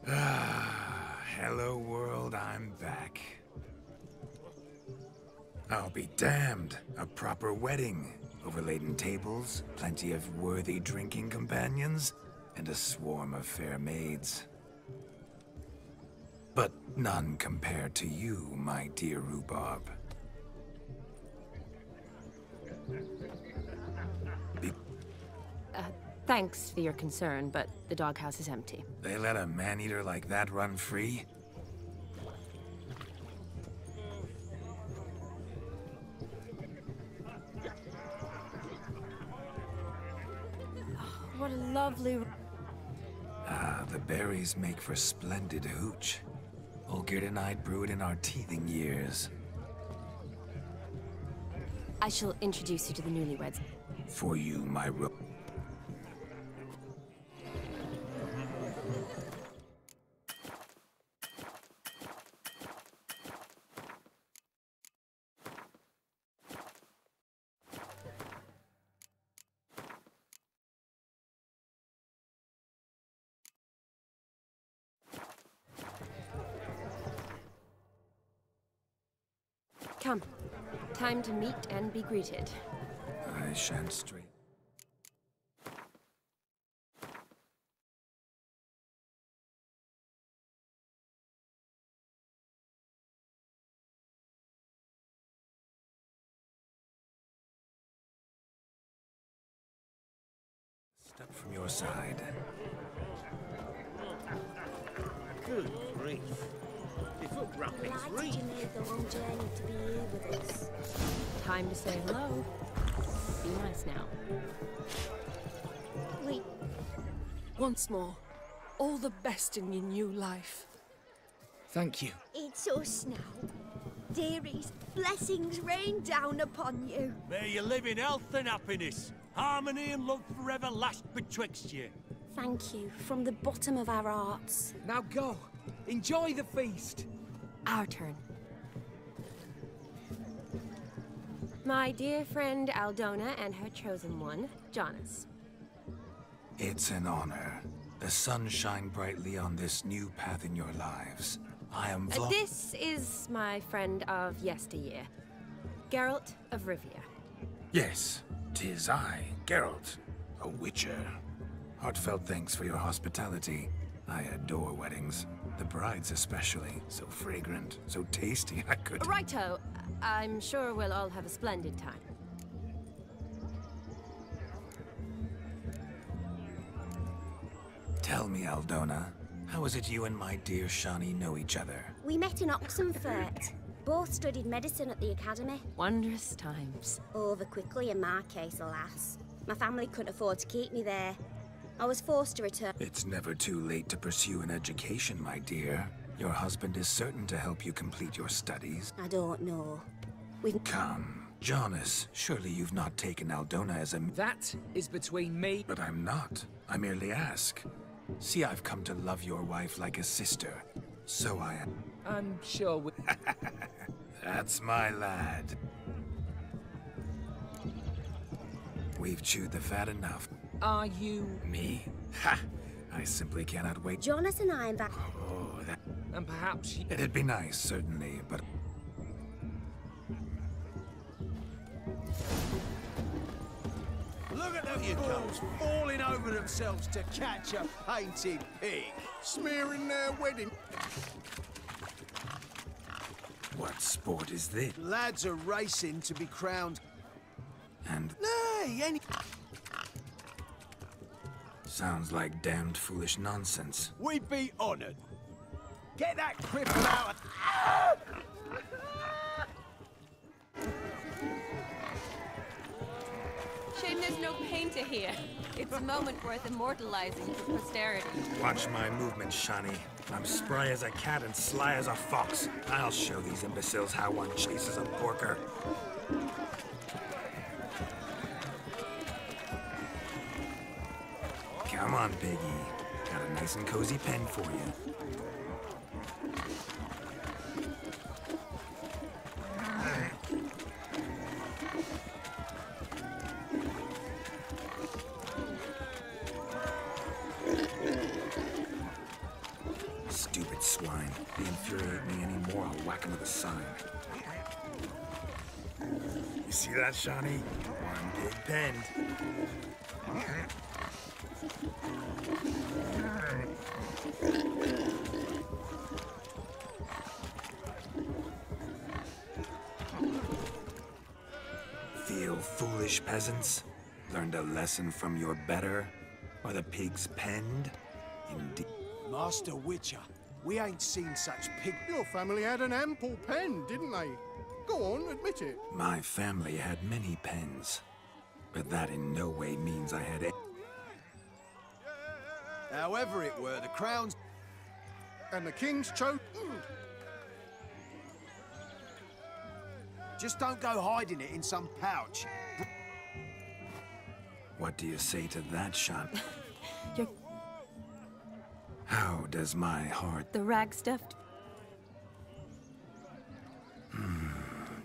Hello world, I'm back. I'll be damned. A proper wedding. Overladen tables, plenty of worthy drinking companions, and a swarm of fair maids. But none compared to you, my dear rhubarb. Thanks for your concern, but the doghouse is empty. They let a man-eater like that run free? What a lovely... Ah, the berries make for splendid hooch. Olgerd and I brewed in our teething years. I shall introduce you to the newlyweds. For you, my Come. Time to meet and be greeted. I shan't stray. Step from your side. Good grief. Your foot wrapping's Why did you make the long journey to be here with us? Time to say hello. Be nice now. Wait. Once more, all the best in your new life. Thank you. It's us now. Dearies, blessings rain down upon you. May you live in health and happiness. Harmony and love forever last betwixt you. Thank you, from the bottom of our hearts. Now go. Enjoy the feast. Our turn. My dear friend Aldona and her chosen one, Jonas. It's an honor. The sun shine brightly on this new path in your lives. I am This is my friend of yesteryear, Geralt of Rivia. Yes, 'tis I, Geralt, a witcher. Heartfelt thanks for your hospitality. I adore weddings. The brides especially. So fragrant, so tasty, I could... Righto. I'm sure we'll all have a splendid time. Tell me, Aldona, how is it you and my dear Shani know each other? We met in Oxenfurt. Both studied medicine at the academy. Wondrous times. Over quickly in my case, alas. My family couldn't afford to keep me there. I was forced to return. It's never too late to pursue an education, my dear. Your husband is certain to help you complete your studies. I don't know. Come, Jonas, surely you've not taken Aldona as a... That is between me... But I'm not. I merely ask. See, I've come to love your wife like a sister. So I am. I'm sure we... That's my lad. We've chewed the fat enough. Are you... Me? Ha! I simply cannot wait. Jonas and I am back. Oh, that... And perhaps... It'd be nice, certainly, but... Look at them fools falling over themselves to catch a painted pig. Smearing their wedding. What sport is this? Lads are racing to be crowned. And... Nay, any... Sounds like damned foolish nonsense. We'd be honoured. Get that cripple out of... Shame there's no painter here. It's a moment worth immortalizing for posterity. Watch my movements, Shani. I'm spry as a cat and sly as a fox. I'll show these imbeciles how one chases a porker. Come on, Piggy. Got a nice and cozy pen for you. Stupid swine. They infuriate me anymore. I'll whack him with a sign. You see that, Shani? One big pen. Feel foolish peasants? Learned a lesson from your better? Are the pigs penned? Indeed. Master Witcher, we ain't seen such pig... Your family had an ample pen, didn't they? Go on, admit it. My family had many pens, but that in no way means I had... However it were, the crown's... And the king's choke. Just don't go hiding it in some pouch. What do you say to that, Sean? You're... How does my heart... The rag stuffed...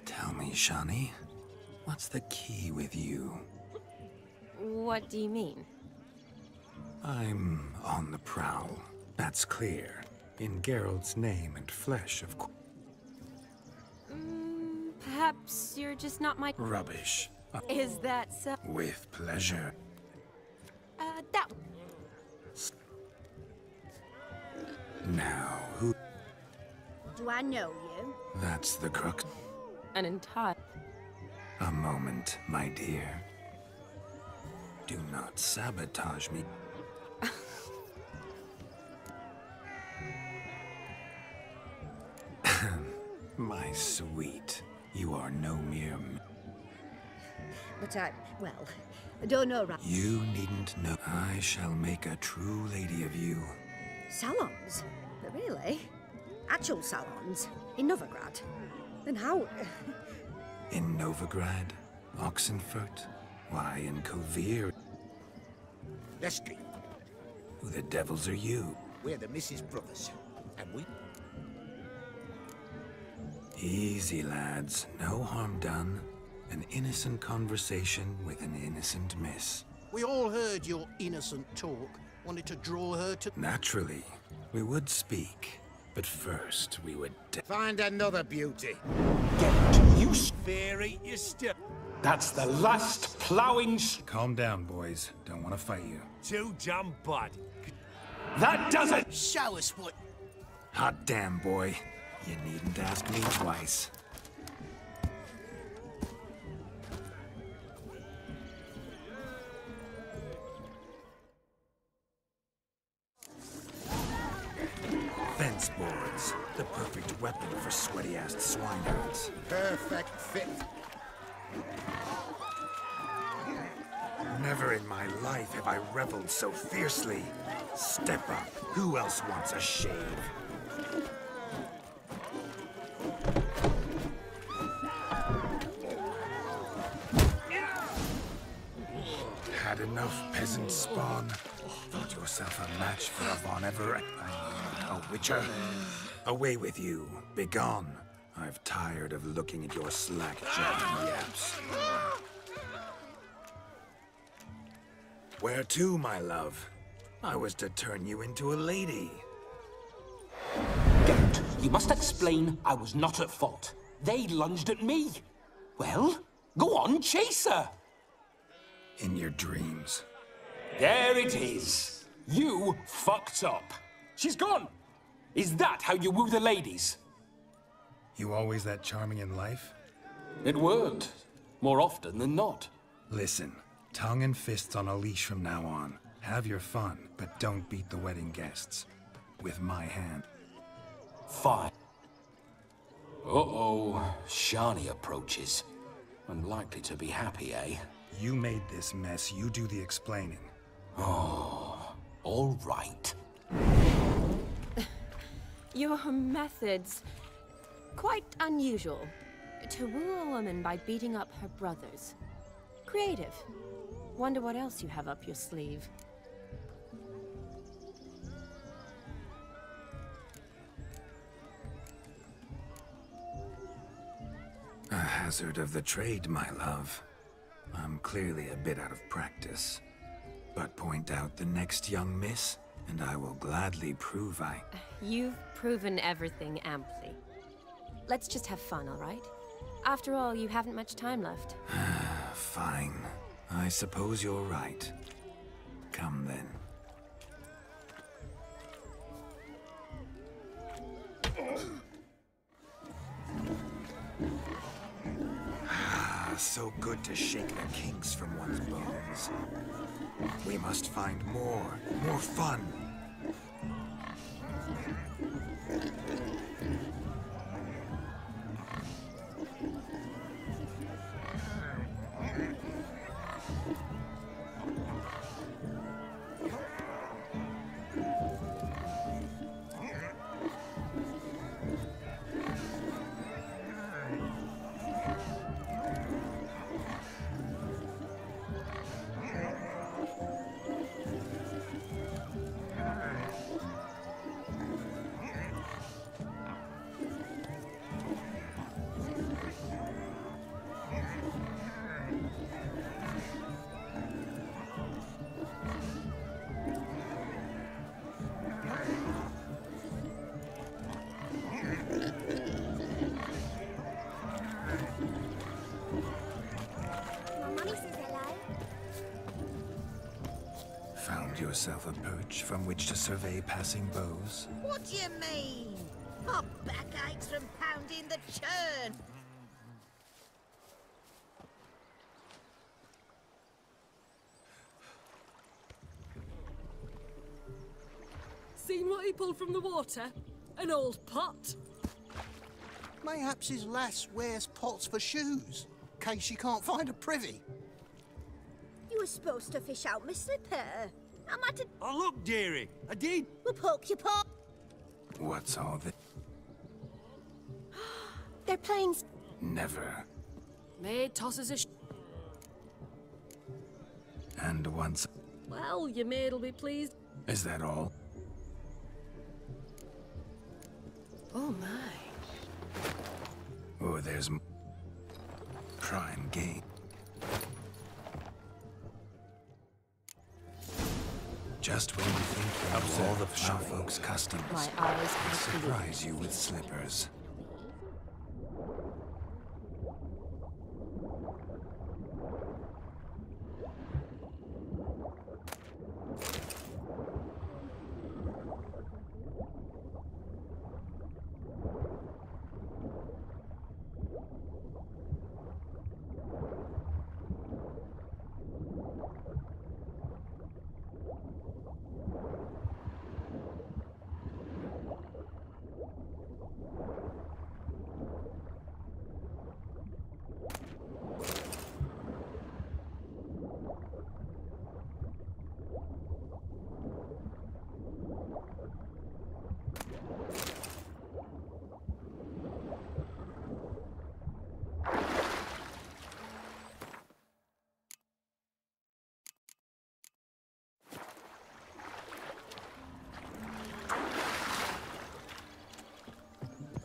Tell me, Shani, what's the key with you? What do you mean? I'm on the prowl. That's clear. In Geralt's name and flesh, of course. Perhaps you're just not my... Rubbish. Is that so? With pleasure. That... Now, who... Do I know you? That's the crux. An entire... A moment, my dear. Do not sabotage me. My sweet, you are no mere... But well, I don't know right. You needn't know. I shall make a true lady of you. Salons? But really? Actual salons? In Novigrad? Then how... In Novigrad? Oxenfurt? Why, in Kovir? Leslie. Who the devils are you? We're the Mrs. Brothers, and we... Easy, lads. No harm done. An innocent conversation with an innocent miss. We all heard your innocent talk. Wanted to draw her to... Naturally. We would speak. But first, we would... Find another beauty. You fairy, you still... That's the last ploughing... Calm down, boys. Don't want to fight you. Too damn bad. That doesn't... Show us what... Hot damn, boy. You needn't ask me twice. Fence boards. The perfect weapon for sweaty-assed swineherds. Perfect fit. Never in my life have I reveled so fiercely. Step up. Who else wants a shave? Had enough, peasant spawn? Thought yourself a match for a Von Everett? A witcher? Away with you. Begone. I've tired of looking at your slack-jawed yaps. Where to, my love? I was to turn you into a lady. Geralt, you must explain I was not at fault. They lunged at me. Well, go on, chase her. In your dreams. There it is. You fucked up. She's gone. Is that how you woo the ladies? You always that charming in life? It worked. More often than not. Listen, tongue and fists on a leash from now on. Have your fun, but don't beat the wedding guests. With my hand. Fine. Uh-oh. Shani approaches. Unlikely to be happy, eh? You made this mess. You do the explaining. Oh, all right. Your methods... quite unusual. To woo a woman by beating up her brothers. Creative. Wonder what else you have up your sleeve. A hazard of the trade, my love. I'm clearly a bit out of practice. But point out the next young miss, and I will gladly prove I... You've proven everything amply. Let's just have fun, all right? After all, you haven't much time left. Fine. I suppose you're right. Come then. So good to shake the kinks from one's bones. We must find more fun. Found yourself a perch from which to survey passing bows? What do you mean? My back aches from pounding the churn. Seen what he pulled from the water? An old pot. Mayhaps his lass wears pots for shoes, in case she can't find a privy. You were supposed to fish out my slipper. I'm at a... Oh, look, dearie, I did. We'll poke your pot. What's all this? They're playing... Never. Maid tosses a And once... Well, your maid'll be pleased. Is that all? Oh, my. Oh, there's... prime game. Just when you think you know all the shop folks' customs, My eyes they surprise you with slippers.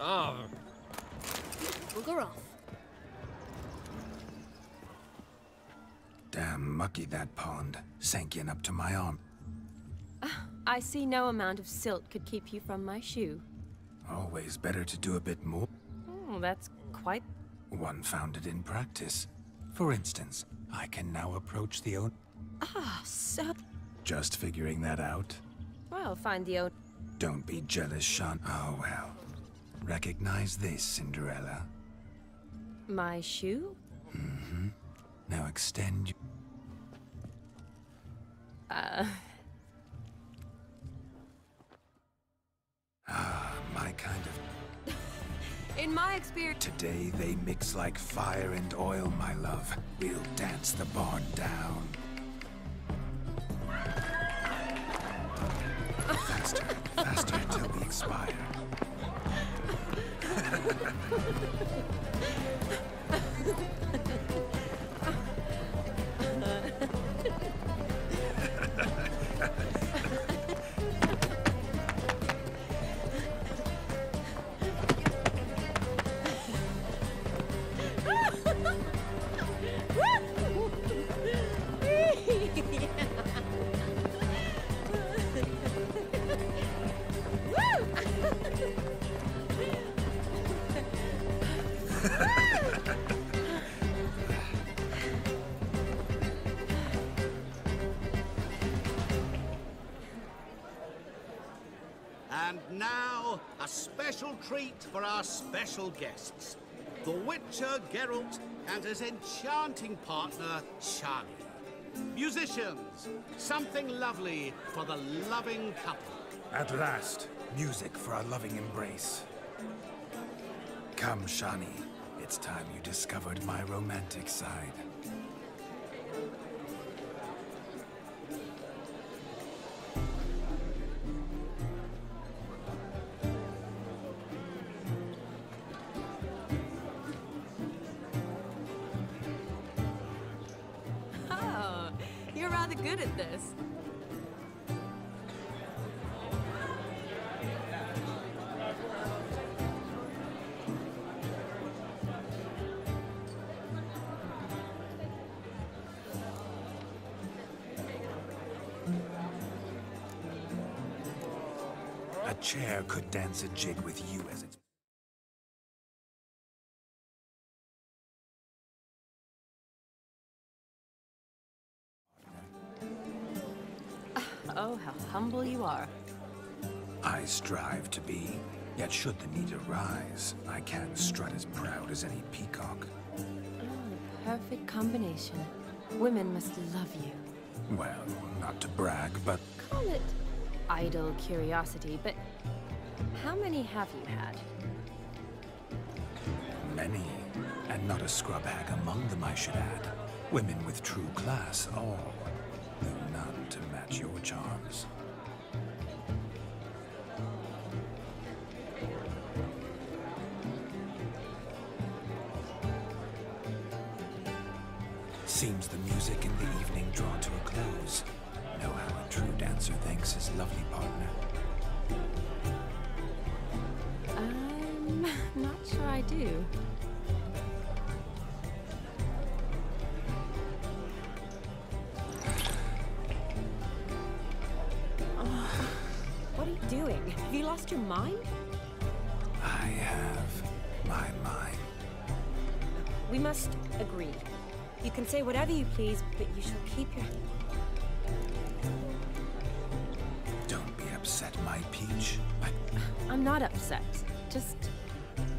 Oh. Bugger off. Damn mucky, that pond. Sank in up to my arm. I see no amount of silt could keep you from my shoe. Always better to do a bit more. Oh, that's quite... One found it in practice. For instance, I can now approach the owner. Ah, so... Just figuring that out. Well, find the owner. Don't be jealous, Sean. Oh, well. Recognize this, Cinderella. My shoe? Mm-hmm. Now extend your... my kind of... In my experience... Today they mix like fire and oil, my love. We'll dance the barn down. Faster, faster till we expire. And now, a special treat for our special guests. The Witcher Geralt and his enchanting partner, Shani. Musicians, something lovely for the loving couple. At last, music for our loving embrace. Come, Shani. It's time you discovered my romantic side. Oh, you're rather good at this. A chair could dance a jig with you as its... Oh, how humble you are. I strive to be, yet should the need arise, I can strut as proud as any peacock. Oh, perfect combination. Women must love you. Well, not to brag, but... Call it idle curiosity, but how many have you had? Many, and not a scrub hag among them, I should add. Women with true class, all, though none to match your charms. Seems the music in the evening drawn to a close. Know how a true dancer thanks his lovely partner. I'm not sure I do. What are you doing? Have you lost your mind? I have my mind. We must agree. You can say whatever you please, but you shall keep your... Don't be upset, my peach. I'm not upset. Just...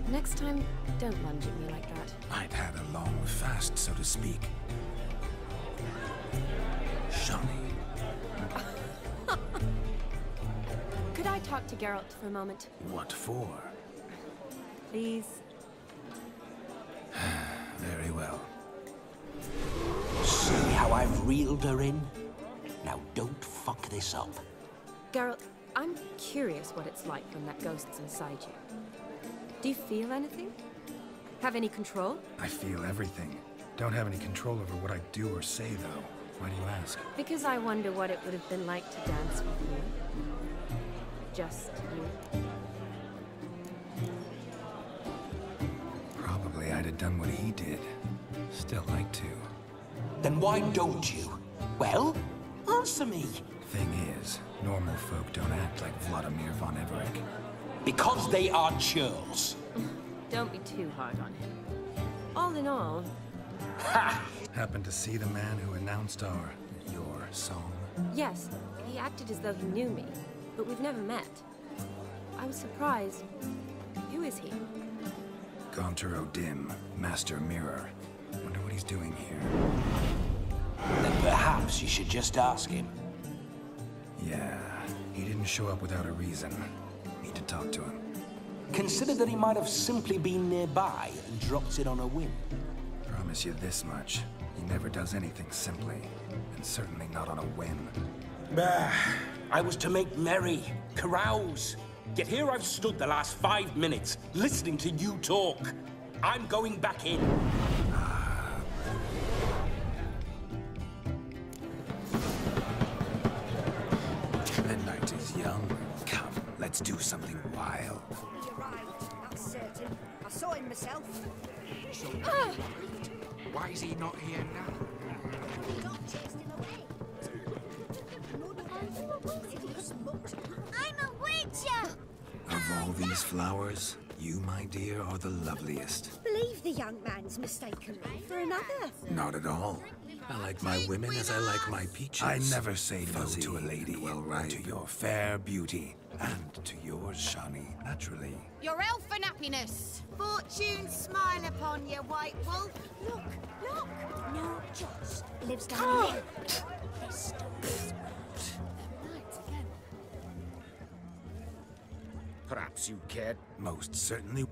next time, don't lunge at me like that. I'd had a long fast, so to speak. Shani. Could I talk to Geralt for a moment? What for? Please? Very well. See how I've reeled her in? Now don't fuck this up. Geralt, I'm curious what it's like when that ghost's inside you. Do you feel anything? Have any control? I feel everything. Don't have any control over what I do or say, though. Why do you ask? Because I wonder what it would have been like to dance with you. Just you. Probably I'd have done what he did. Still like to. Then why don't you? Well, answer me. Thing is, normal folk don't act like Vladimir von Everett. Because they are churls. Don't be too hard on him. All in all... Ha! Happened to see the man who announced your song? Yes, he acted as though he knew me, but we've never met. I was surprised. Who is he? Gaunter O'Dim, Master Mirror. Wonder what he's doing here. Then perhaps you should just ask him. Yeah, he didn't show up without a reason. Need to talk to him. Consider that he might have simply been nearby and dropped it on a whim. Promise you this much. He never does anything simply. And certainly not on a whim. Bah! I was to make merry, carouse. Yet here I've stood the last 5 minutes, listening to you talk. I'm going back in. The night is young. Come, let's do something wild. You're right, that's certain. I saw him myself. Why is he not here now? I'm a witcher! Of all these flowers, you, my dear, are the loveliest. Believe the young man's mistaken me for another. Not at all. I like my women as I like my peaches. I never say no to a lady. Well, right. To your fair beauty. And to yours, Shani, naturally. Your elfin happiness. Fortune smile upon you, White Wolf. Look, look. No, Josh lives down here. Perhaps you cared. Most certainly.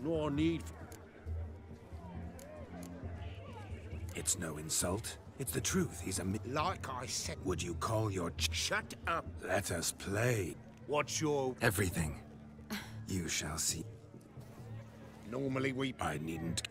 No need. It's no insult. It's the truth. He's a Like I said. Would you call your Shut up. Let us play. What's your... Everything. You shall see. Normally we... I needn't...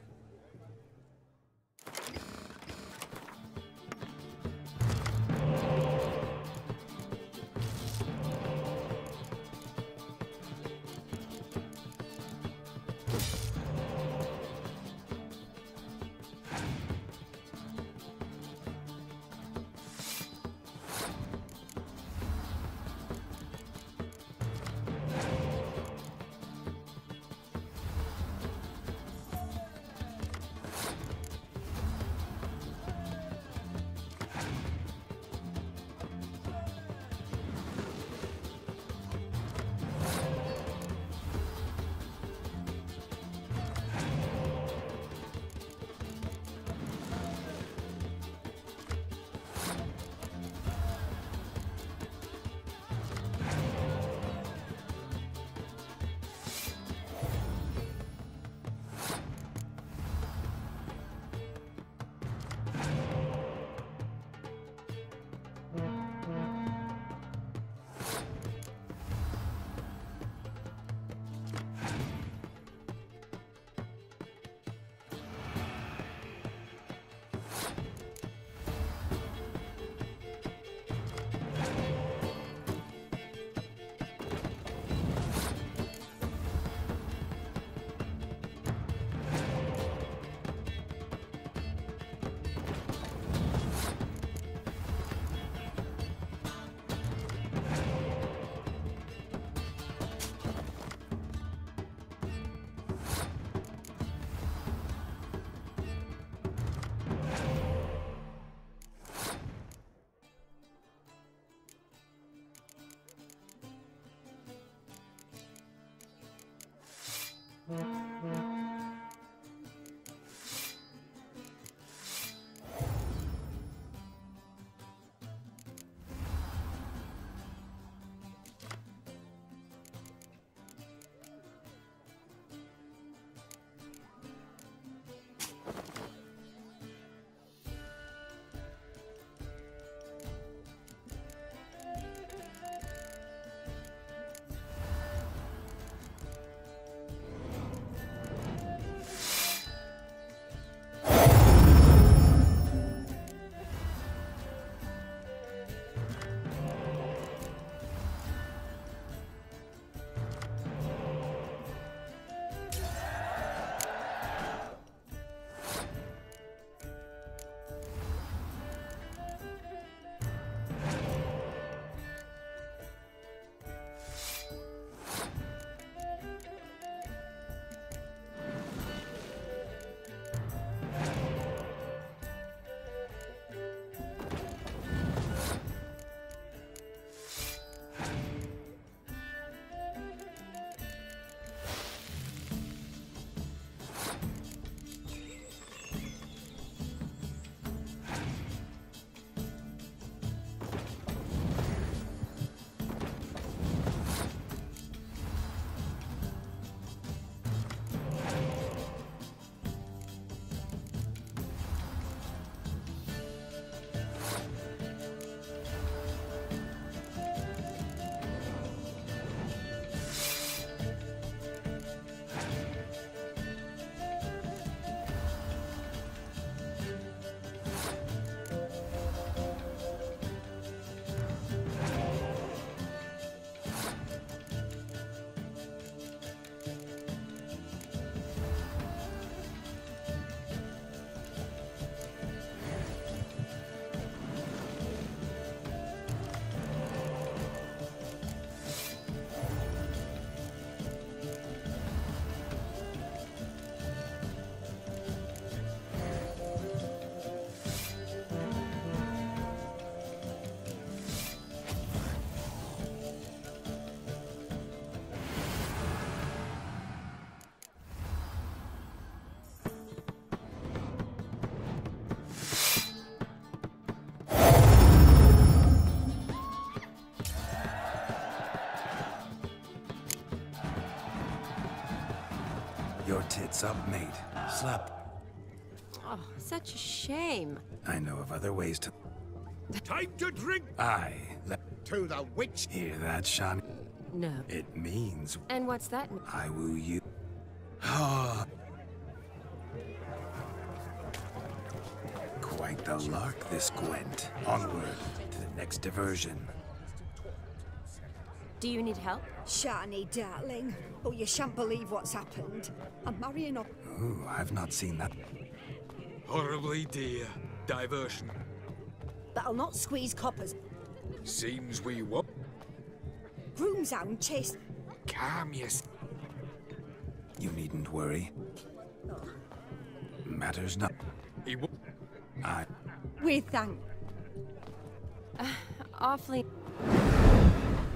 Sup, mate? Slap. Oh, such a shame. I know of other ways to... Time to drink! Aye. To the witch! Hear that, Sean? No. It means... And what's that mean? I woo you. Ah. Quite the lark, this Gwent. Onward to the next diversion. Do you need help? Shani, darling. Oh, you shan't believe what's happened. I'm marrying up. Ooh, I've not seen that. Horribly dear. Diversion. But I'll not squeeze coppers. Seems we what? Groom's hound chase. Calm yes. You needn't worry. Matters not. He w We thank. Awfully.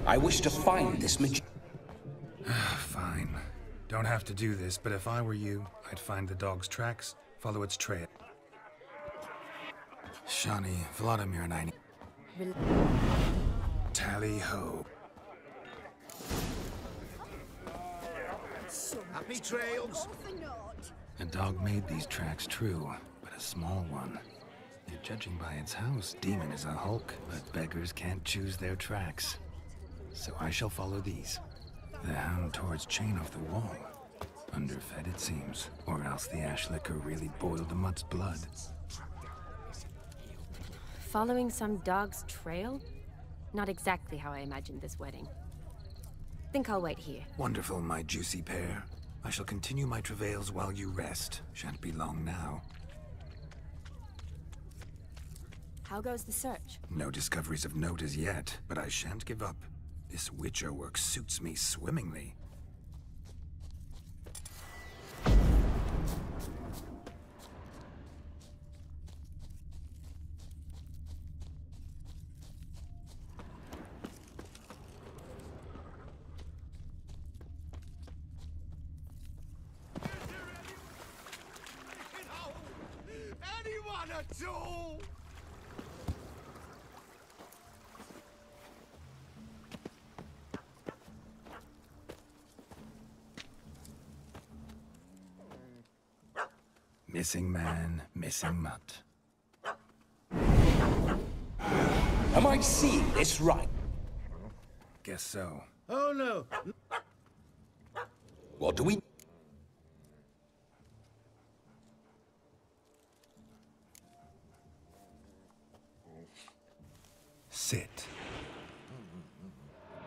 I wish to find this Fine. Don't have to do this, but if I were you, I'd find the dog's tracks, follow its trail. Shani, Vladimir and I... Tally-ho. Happy trails! A dog made these tracks true, but a small one. And judging by its house, Demon is a hulk, but beggars can't choose their tracks. So I shall follow these. The hound towards chain off the wall. Underfed, it seems. Or else the ash liquor really boiled the mutt's blood. Following some dog's trail? Not exactly how I imagined this wedding. Think I'll wait here. Wonderful, my juicy pair. I shall continue my travails while you rest. Shan't be long now. How goes the search? No discoveries of note as yet, but I shan't give up. This Witcher work suits me swimmingly. Anyone at all? Missing man, missing mutt. Am I seeing this right? Guess so. Oh no! What do we... Sit.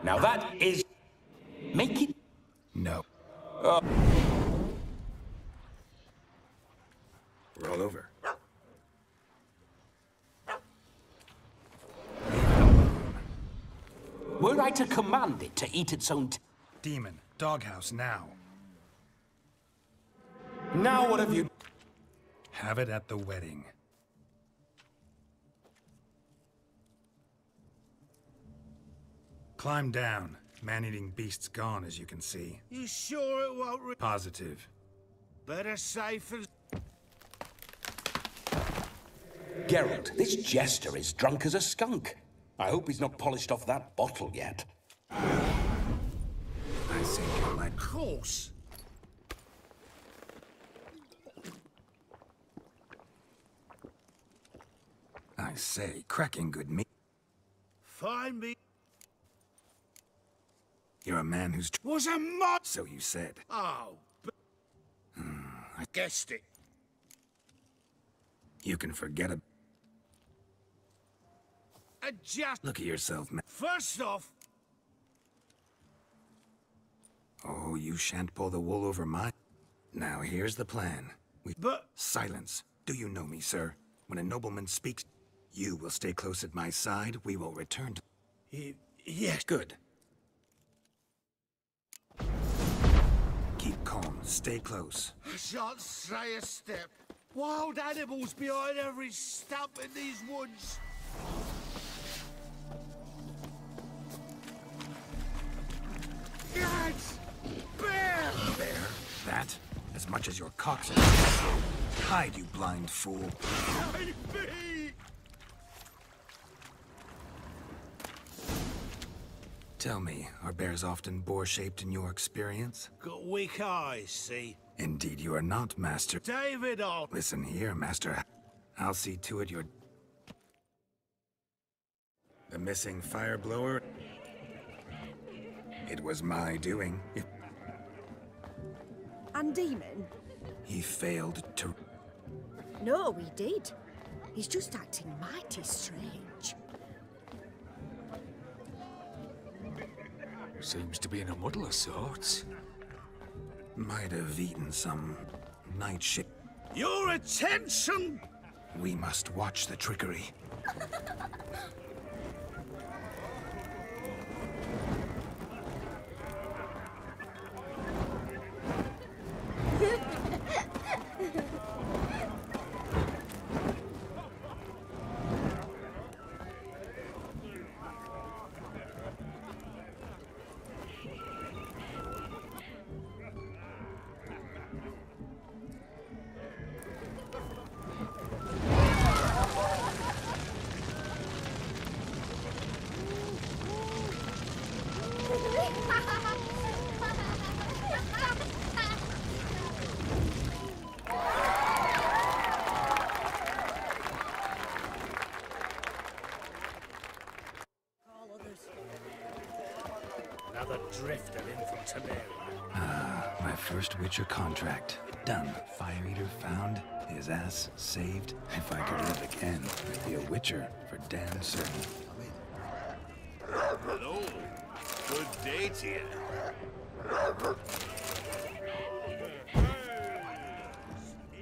Now that is... Make it... No. Roll over. Were I to command it to eat its own... Demon, doghouse now. Now what have you... Have it at the wedding. Climb down. Man-eating beast's gone, as you can see. You sure it won't Positive. Better safe than... Geralt, this jester is drunk as a skunk. I hope he's not polished off that bottle yet. I think you might... Of course! I say, cracking good meat. Find me... You're a man who's... Was a mod... So you said. Oh, but... I guessed it. You can forget it. Just... Look at yourself, man. First off... Oh, you shan't pull the wool over my... Now, here's the plan. But... Silence. Do you know me, sir? When a nobleman speaks, you will stay close at my side. We will return to... Yes. Good. Keep calm. Stay close. I shan't say a step. Wild animals behind every stump in these woods. Yes! Bear! Bear? That? As much as your cocks are... Hide, you blind fool. Hide me! Tell me, are bears often boar-shaped in your experience? Got weak eyes, see? Indeed you are not, Master. David, I'll... Listen here, Master. I'll see to it you're... The missing fire blower? It was my doing. And Demon? He failed to... No, he did. He's just acting mighty strange. Seems to be in a muddle of sorts. Might have eaten some nightshade. Your attention! We must watch the trickery. Another drifter in from Temeria. Ah, my first Witcher contract. Done. Fire Eater found. His ass saved. If I could live again, I'd be a Witcher for damn certain. Hello. Good day to you.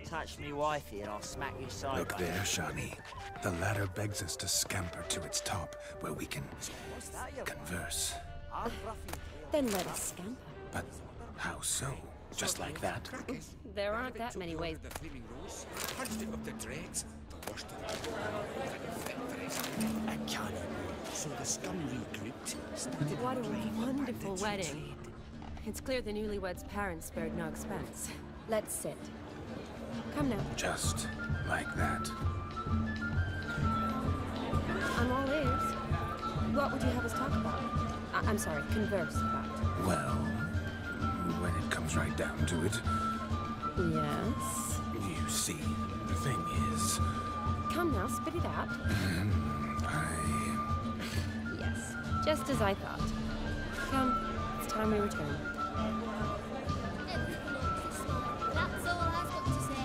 Touch me wifey and I'll smack you sideways. Look there, Shani. The ladder begs us to scamper to its top, where we can converse. Then let us scamper. But how so? Just like that? There aren't that many ways. A cannon. So the scum regrouped. What a wonderful wedding. It's clear the newlyweds' parents spared no expense. Let's sit. Come now. Just like that. I'm all ears. What would you have us talk about? I'm sorry, converse about. Well, when it comes right down to it... Yes? You see, the thing is... Come now, spit it out. Yes, just as I thought. Come, it's time we return. That's all I've got to say.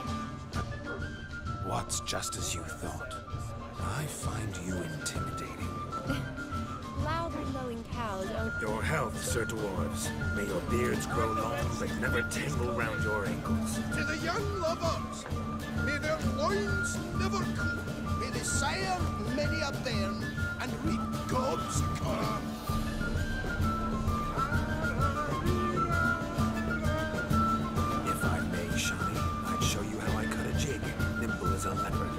What's just as you thought? I find you intimidating. Loudly lowing cows own... Your health, Sir Dwarves. May your beards grow long, but never tangle round your ankles. To the young lovers, may their loins never cool. May they sire many a bairn and reap God's corn. If I may, Shani, I'd show you how I cut a jig, nimble as a leopard.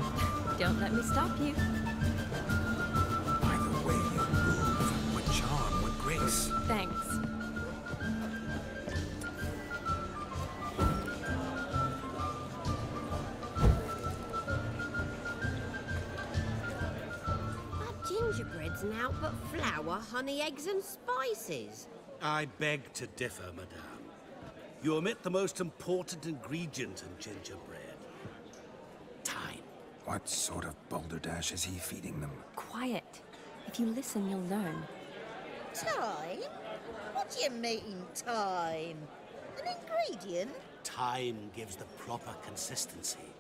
Don't let me stop you. By the way you move, what charm, what grace. Thanks. Gingerbread's naught but flour, honey, eggs and spices. I beg to differ, madame. You omit the most important ingredient in gingerbread. Time. What sort of balderdash is he feeding them? Quiet. If you listen, you'll learn. Time? What do you mean, time? An ingredient? Time gives the proper consistency.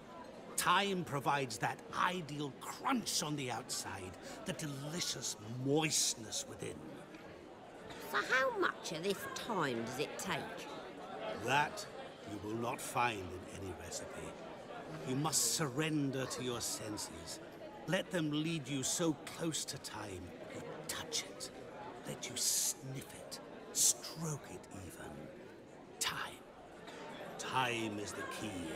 Time provides that ideal crunch on the outside, the delicious moistness within. So how much of this time does it take? That you will not find in any recipe. You must surrender to your senses. Let them lead you so close to time, you touch it. Let you sniff it, stroke it even. Time. Time is the key.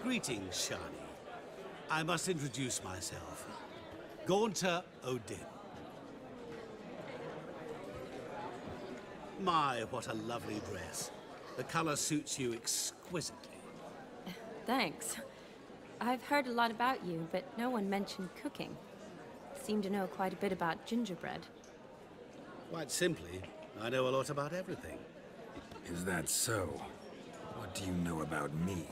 Greetings, Shani. I must introduce myself. Gaunter Odin. My, what a lovely dress. The color suits you exquisitely. Thanks. I've heard a lot about you, but no one mentioned cooking. seem to know quite a bit about gingerbread. Quite simply, I know a lot about everything. Is that so? What do you know about me?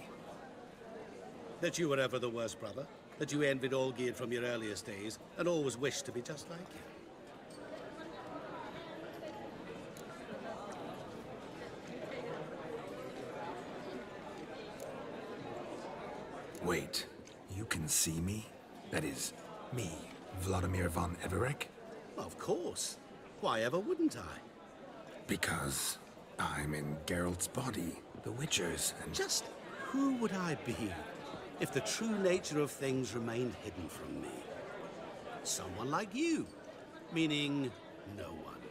That you were ever the worst brother, that you envied Olgierd from your earliest days, and always wished to be just like him. Wait, you can see me? That is, me, Vladimir von Everec? Of course. Why ever wouldn't I? Because I'm in Geralt's body, the Witcher's, and... Just who would I be if the true nature of things remained hidden from me? Someone like you, meaning no one.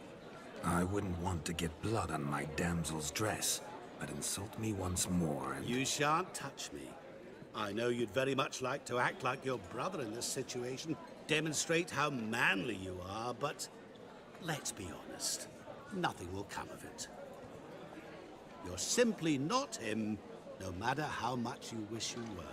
I wouldn't want to get blood on my damsel's dress, but insult me once more and... You shan't touch me. I know you'd very much like to act like your brother in this situation, demonstrate how manly you are, but let's be honest, nothing will come of it. You're simply not him, no matter how much you wish you were.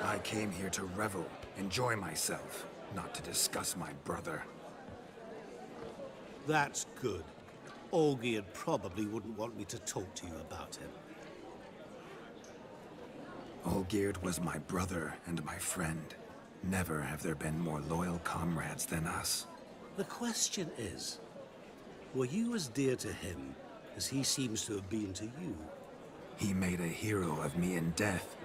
I came here to revel, enjoy myself, not to discuss my brother. That's good. Olgierd probably wouldn't want me to talk to you about him. Olgierd was my brother and my friend. Never have there been more loyal comrades than us. The question is, were you as dear to him as he seems to have been to you? He made a hero of me in death.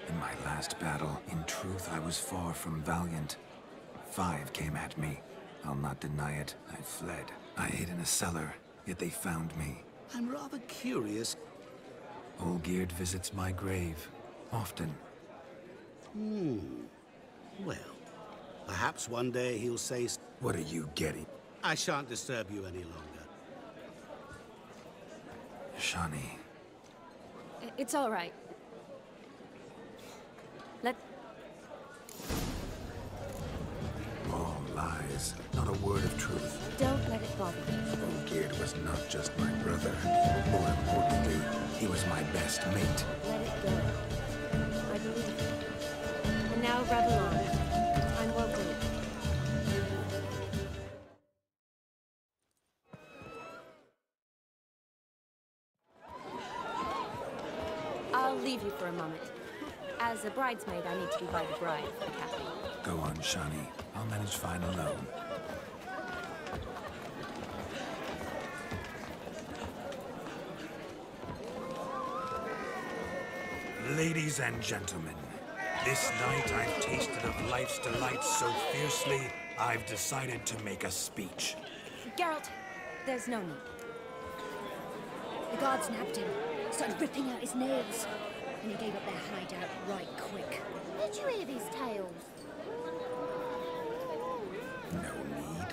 In my last battle, in truth, I was far from valiant. 5 came at me. I'll not deny it. I fled. I hid in a cellar, yet they found me. I'm rather curious. Olgierd visits my grave, often. Well, perhaps one day he'll say... What are you getting? I shan't disturb you any longer. Shani. It's all right. All lies, not a word of truth. Don't let it bother you. Olgierd was not just my brother. More importantly, he was my best mate. Let it go. I believe you. And now revel on. Time won't wait. I'll leave you for a moment. As a bridesmaid, I need to be by the bride for the cafe. Go on, Shani. I'll manage fine alone. Ladies and gentlemen, this night I've tasted of life's delights so fiercely, I've decided to make a speech. Geralt, there's no need. The guards nabbed him, started ripping out his nails, and he gave up their hideout right quick. Did you hear these tales? No need?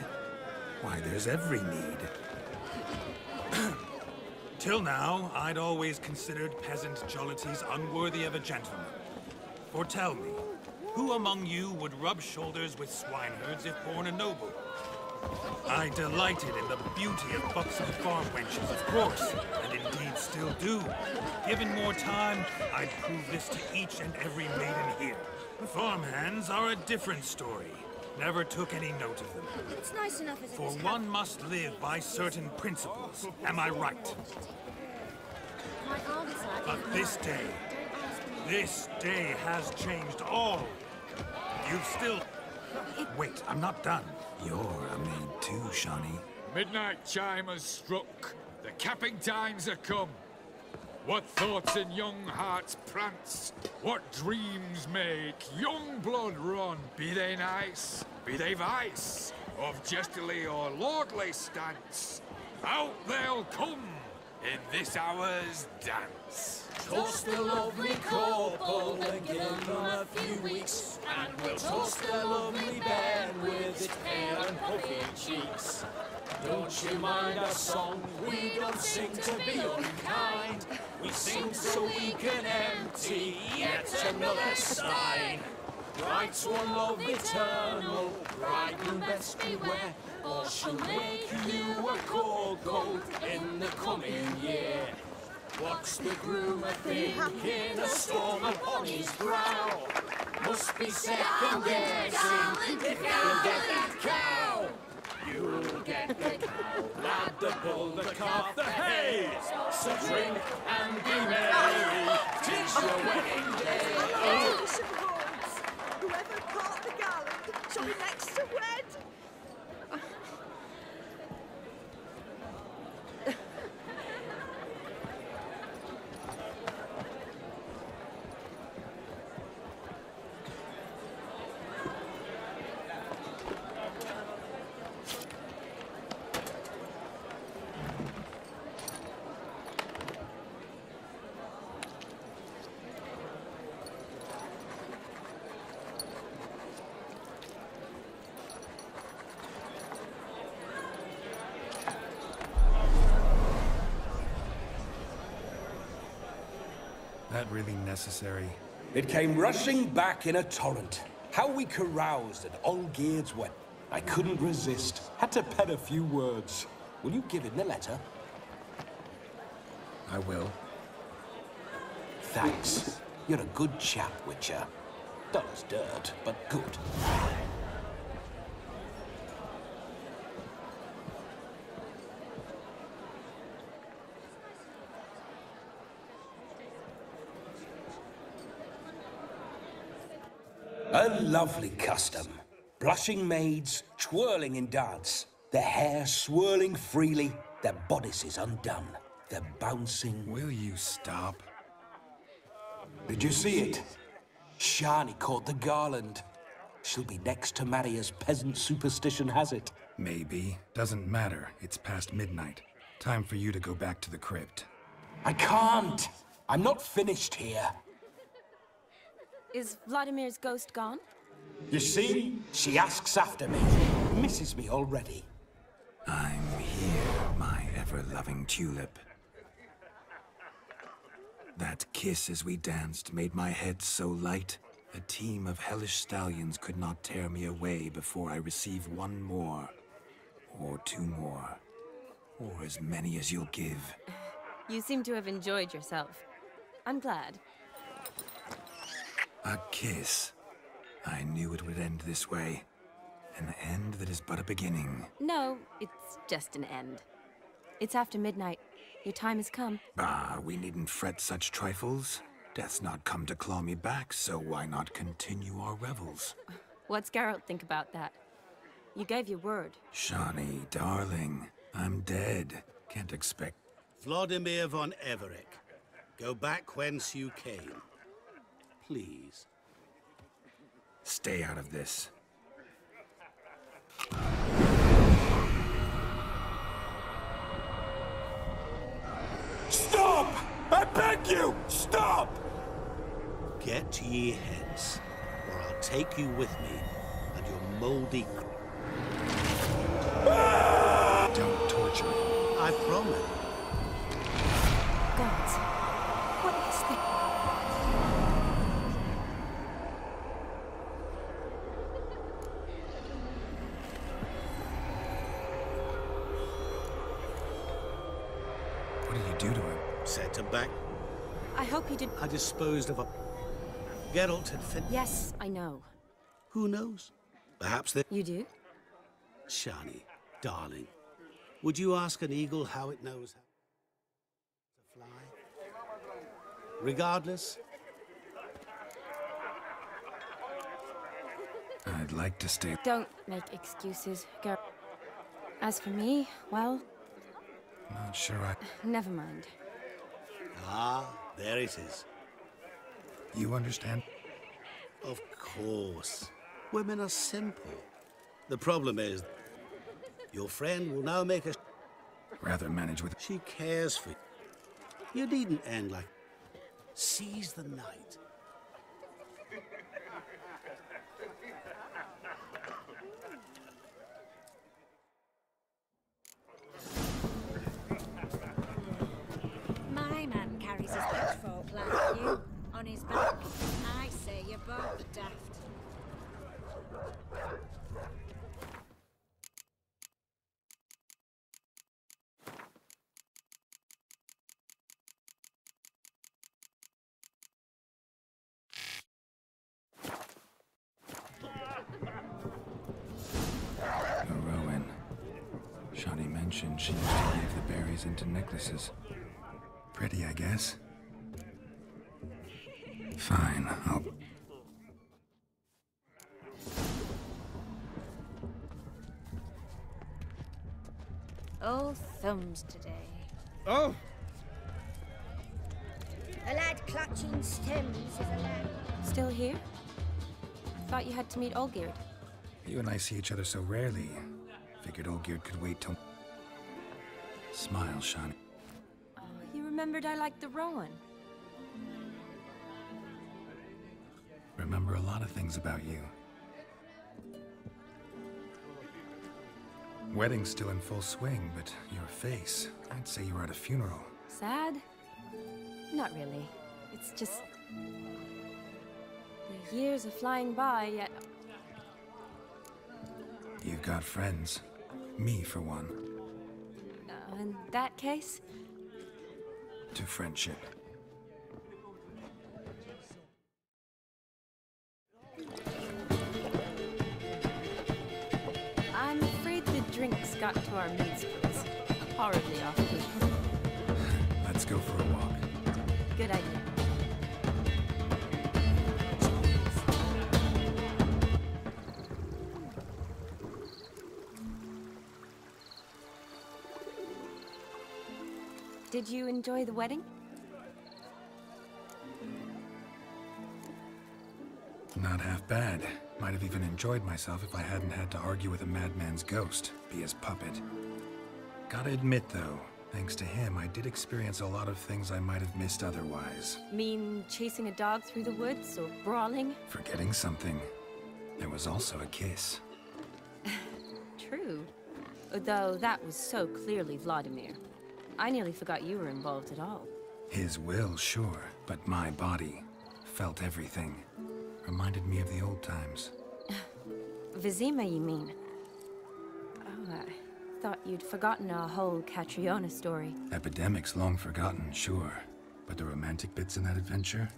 Why, there's every need. Till now, I'd always considered peasant jollities unworthy of a gentleman. For tell me, who among you would rub shoulders with swineherds if born a noble? I delighted in the beauty of buxom farm wenches, of course, and indeed still do. Given more time, I'd prove this to each and every maiden here. Farmhands are a different story. Never took any note of them. It's nice enough as it For is. one must live by certain principles. Am I right? But this day has changed all. You've still... Wait, I'm not done. You're a maid too, Shani. Midnight chime has struck. The capping times are come. What thoughts in young hearts prance? What dreams make young blood run? Be they nice, be they vice, of jestily or lordly stance, out they'll come in this hour's dance. Toast the lovely couple and give them a few weeks, and we'll toast the lovely bed with its pale and puffy cheeks. Don't you mind our song? We don't sing to be unkind. We sing so we can empty yet another stein. Bright swan love eternal, bridegroom best beware, or she'll make you a cold in the coming year. What's the groom a-thinking, a storm upon his brow? Must be second guessing if you'll get that cow. You'll get the cow, lad, the bull, the calf, the hay. So drink and be merry, 'tis your wedding day. Oh. Whoever caught the garland shall be next to wed. That really necessary? It came rushing back in a torrent. How we caroused at Olgierd's wedding. I couldn't resist. Had to pen a few words. Will you give him the letter? I will. Thanks. You're a good chap, Witcher. Dull as dirt, but good. A lovely custom. Blushing maids, twirling in dance. Their hair swirling freely, their bodices undone. They're bouncing... Will you stop? Did you see it? Shani caught the garland. She'll be next to marry as peasant superstition has it. Maybe. Doesn't matter. It's past midnight. Time for you to go back to the crypt. I can't! I'm not finished here. Is Vladimir's ghost gone? You see? She asks after me. Misses me already. I'm here, my ever-loving tulip. That kiss as we danced made my head so light, a team of hellish stallions could not tear me away before I receive one more. Or two more. Or as many as you'll give. You seem to have enjoyed yourself. I'm glad. A kiss. I knew it would end this way. An end that is but a beginning. No, it's just an end. It's after midnight. Your time has come. Ah, we needn't fret such trifles. Death's not come to claw me back, so why not continue our revels? What's Geralt think about that? You gave your word. Shani, darling, I'm dead. Can't expect... Vladimir von Everec, go back whence you came. Please. Stay out of this. Stop! I beg you! Stop! Get ye hence, or I'll take you with me, and your moldy... Don't torture me. I promise. Gods, what is this? What did you do to him? Sent him back. I hope you did... I disposed of a... Geralt had fin... Yes, I know. Who knows? Perhaps they... You do? Shani, darling, would you ask an eagle how it knows how to fly? Regardless... I'd like to stay... Don't make excuses, Geralt. As for me, well... Not sure I... Never mind. Ah, there it is. You understand? Of course. Women are simple. The problem is, your friend will now make a... Rather manage with... She cares for you. You needn't end like... Seize the night. My man carries his pitchfork like you, on his back. I say you're both daft. Shawnee mentioned she used to weave the berries into necklaces. Pretty, I guess. Fine, I'll... Oh, thumbs today. Oh! A lad clutching stems is a lad. Still here? Thought you had to meet Olgierd. You and I see each other so rarely. Figured Olgierd could wait till... Smile, Shawnee. Oh, you remembered I liked the Rowan. Remember a lot of things about you. Wedding's still in full swing, but your face, I'd say you were at a funeral. Sad? Not really. It's just... the years are flying by, yet... You've got friends. Me, for one. In that case? To friendship. I'm afraid the drinks got to our mood skills. Horribly off-putting. Let's go for a walk. Good idea. Did you enjoy the wedding? Not half bad. Might have even enjoyed myself if I hadn't had to argue with a madman's ghost, be his puppet. Gotta admit, though, thanks to him, I did experience a lot of things I might have missed otherwise. Mean chasing a dog through the woods or brawling? Forgetting something. There was also a kiss. True. Though that was so clearly Vladimir. I nearly forgot you were involved at all. His will, sure, but my body felt everything. Reminded me of the old times. Vizima, you mean? Oh, I thought you'd forgotten our whole Catriona story. Epidemics long forgotten, sure. But the romantic bits in that adventure?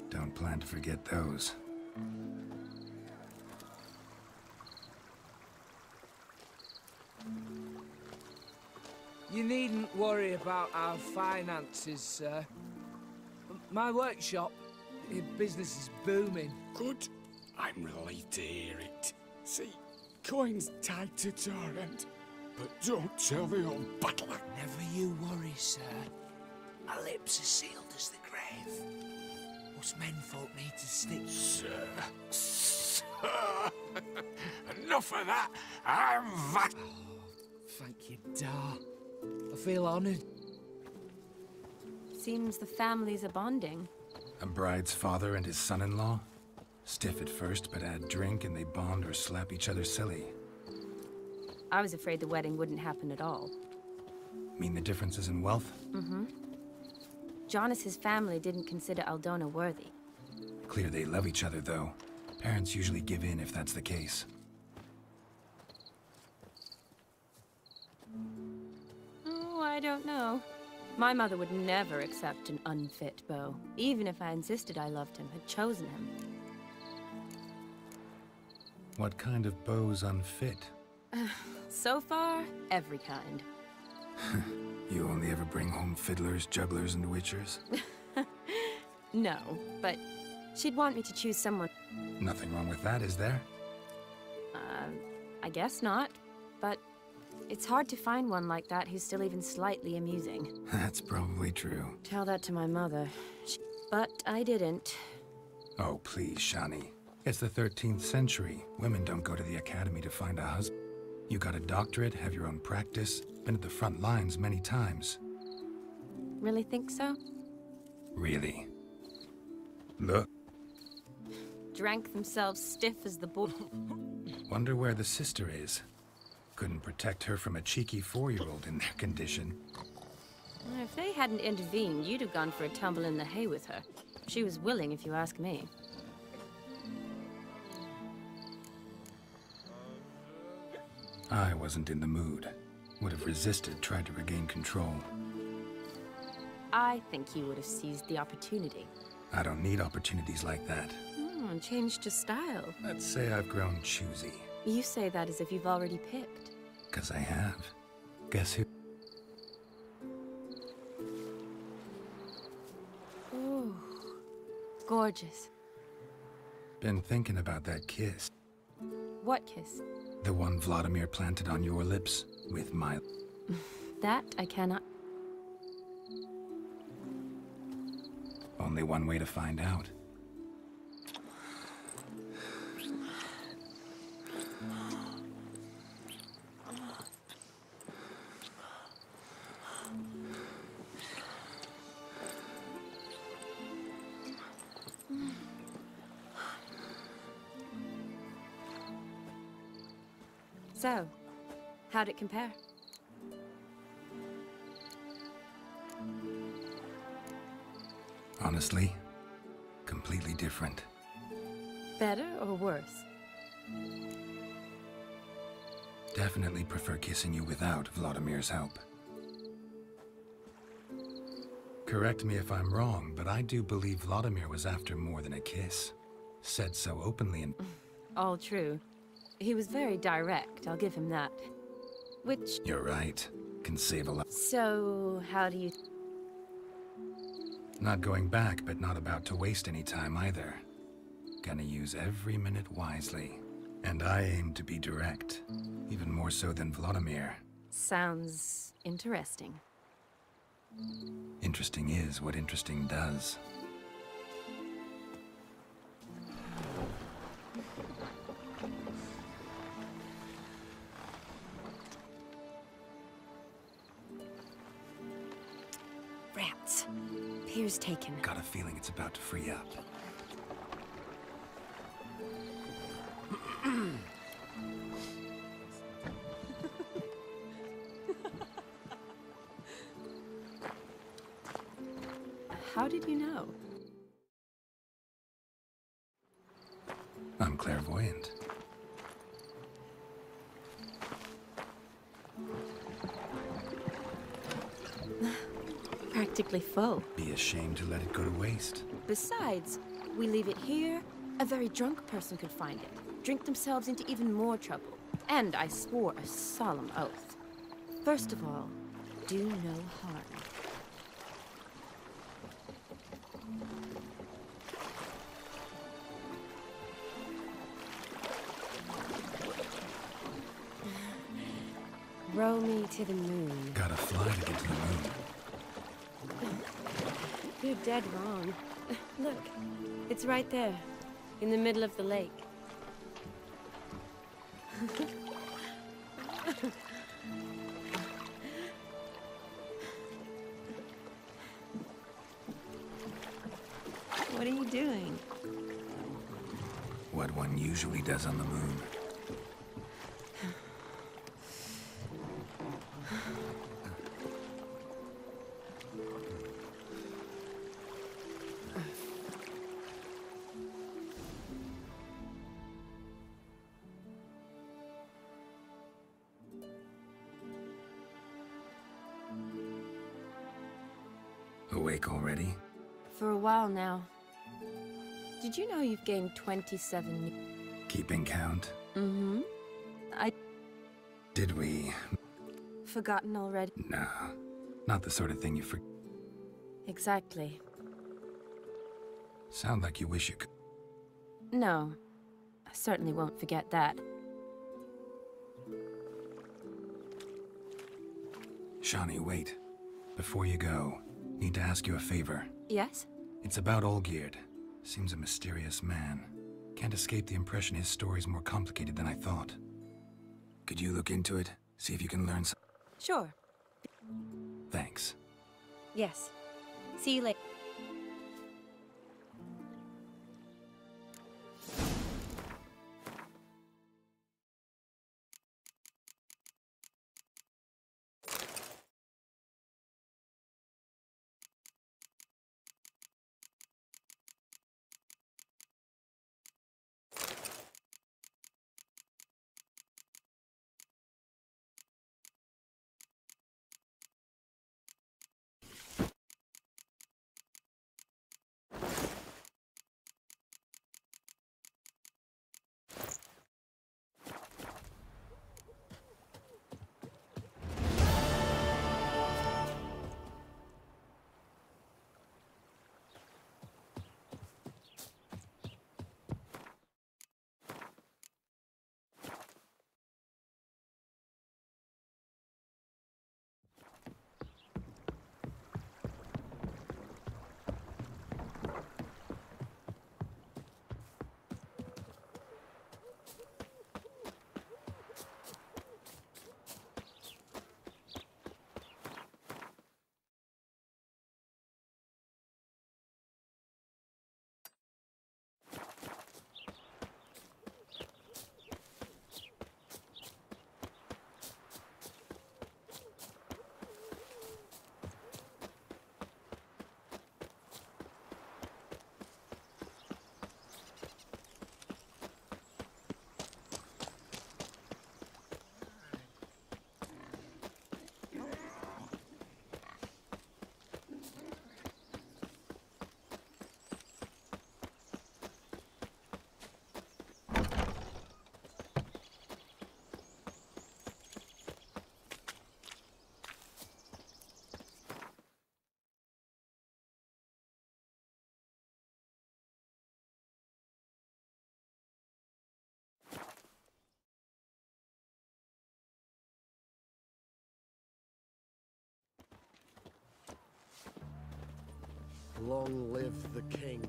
Don't plan to forget those. You needn't worry about our finances, sir. My workshop, business is booming. Good. I'm relieved to hear it. See, coin's tied to Torrent, but don't tell the old butler. Never you worry, sir. My lips are sealed as the grave. Us menfolk need to stick... Sir. Enough of that. I'm that. Oh, thank you, Dar. I feel honoured. Seems the families are bonding. A bride's father and his son-in-law? Stiff at first, but add drink and they bond or slap each other silly. I was afraid the wedding wouldn't happen at all. Mean the differences in wealth? Mm-hmm. Jonas's family didn't consider Aldona worthy. Clear they love each other, though. Parents usually give in if that's the case. Oh, I don't know. My mother would never accept an unfit beau, even if I insisted I loved him, had chosen him. What kind of beau's unfit? So far, every kind. You only ever bring home fiddlers, jugglers, and witchers? No, but she'd want me to choose someone... Nothing wrong with that, is there? I guess not, but it's hard to find one like that who's still even slightly amusing. That's probably true. Tell that to my mother. But I didn't. Oh, please, Shawnee. It's the 13th century. Women don't go to the academy to find a husband. You got a doctorate, have your own practice, been at the front lines many times. Really think so? Really? Look. Drank themselves stiff as the bull. Wonder where the sister is. Couldn't protect her from a cheeky 4-year-old in their condition. If they hadn't intervened, you'd have gone for a tumble in the hay with her. She was willing, if you ask me. I wasn't in the mood. Would have resisted, tried to regain control. I think you would have seized the opportunity. I don't need opportunities like that. Changed your style. Let's say I've grown choosy. You say that as if you've already picked. 'Cause I have. Guess who? Ooh, gorgeous. Been thinking about that kiss. What kiss? The one Vladimir planted on your lips with my... That I cannot. Only one way to find out. So, how'd it compare? Honestly, completely different. Better or worse? Definitely prefer kissing you without Vladimir's help. Correct me if I'm wrong, but I do believe Vladimir was after more than a kiss. Said so openly and... All true. He was very direct, I'll give him that. Which... You're right. Can save a lot. So, how do you... Not going back, but not about to waste any time either. Gonna use every minute wisely. And I aim to be direct. Even more so than Vladimir. Sounds interesting. Interesting is what interesting does. Rats. Pier's taken. Got a feeling it's about to free up. How did you know? I'm clairvoyant. Practically full. Be ashamed to let it go to waste. Besides, we leave it here, a very drunk person could find it, drink themselves into even more trouble. And I swore a solemn oath. First of all, do no harm. Row me to the moon. Gotta fly to get to the moon. You're dead wrong. Look, it's right there, in the middle of the lake. What are you doing? What one usually does on the moon. Awake already? For a while now. Did you know you've gained 27... Keeping count? Mm-hmm. Did we? Forgotten already? No. Not the sort of thing you Exactly. Sound like you wish you could. No. I certainly won't forget that. Shani, wait. Before you go, need to ask you a favor. Yes? It's about Olgierd. Seems a mysterious man. Can't escape the impression his story's more complicated than I thought. Could you look into it? See if you can learn some... Sure. Thanks. Yes. See you later. Long live the king.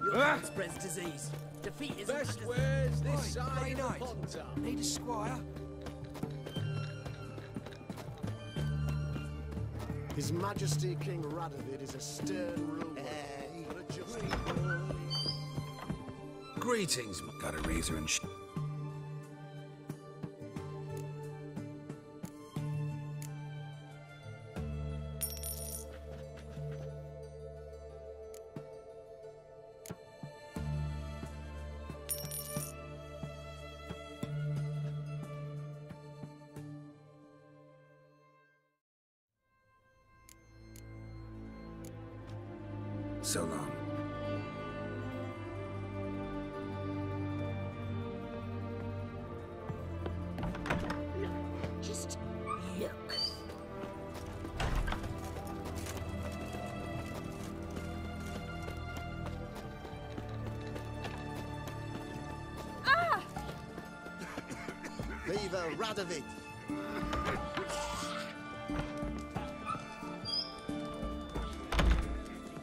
Your spreads disease. Defeat is Best wares this Right, side Grey of the Knight. pond. Need a squire? His Majesty King Radovid is a stern ruler, but a just boy. Greetings. Got a razor and so long. Just look. Ah! Viva Radovid!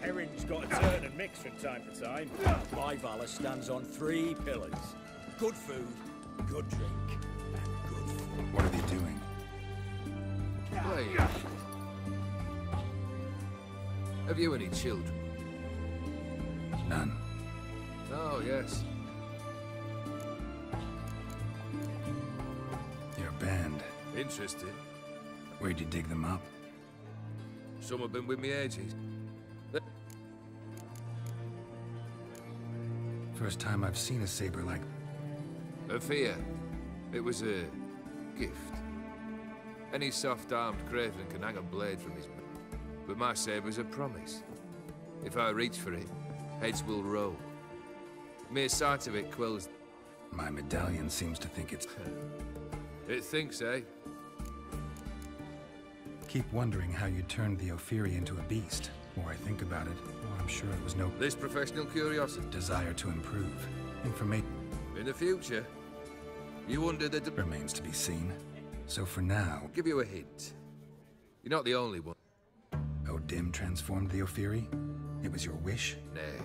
Herring's got to turn and mix from time to time. My valor stands on 3 pillars. Good food, good drink, and good food. What are they doing? Wait. Have you any children? None. Oh, yes. Your band. Interested. Where'd you dig them up? Some have been with me ages. First time I've seen a saber like... A fear. It was a gift. Any soft-armed craven can hang a blade from his back. But my saber's a promise. If I reach for it, heads will roll. Mere sight of it quells... My medallion seems to think it's... It thinks, eh? Keep wondering how you turned the Ophiri into a beast. The more I think about it, the more I'm sure it was no... This professional curiosity. Desire to improve. Information. In the future, you wonder that... Remains to be seen. So for now... I'll give you a hint. You're not the only one. Odim transformed the Ophiri? It was your wish? Nay.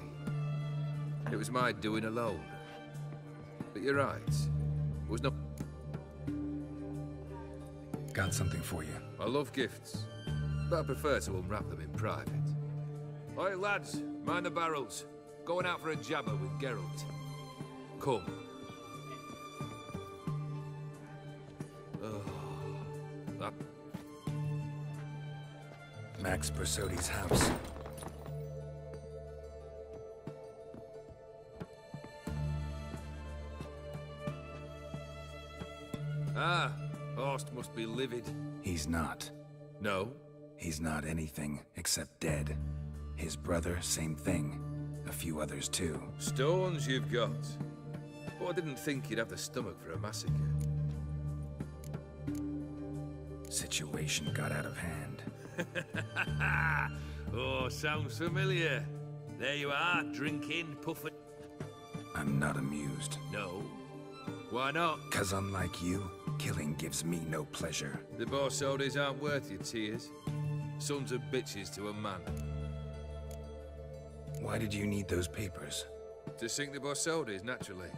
It was my doing alone. But you're right. It was no... Got something for you. I love gifts, but I prefer to unwrap them in private. Oi, lads, mind the barrels. Going out for a jabber with Geralt. Come. Oh, that... Max Bersodi's house. Ah, Horst must be livid. He's not. No? He's not anything except dead. His brother, same thing. A few others too. Stones you've got. But I didn't think you'd have the stomach for a massacre. Situation got out of hand. Oh, sounds familiar. There you are, drinking, puffing. I'm not amused. No? Why not? 'Cause unlike you, killing gives me no pleasure. The Borsodis aren't worth your tears. Sons of bitches to a man. Why did you need those papers? To sink the Borsodis, naturally.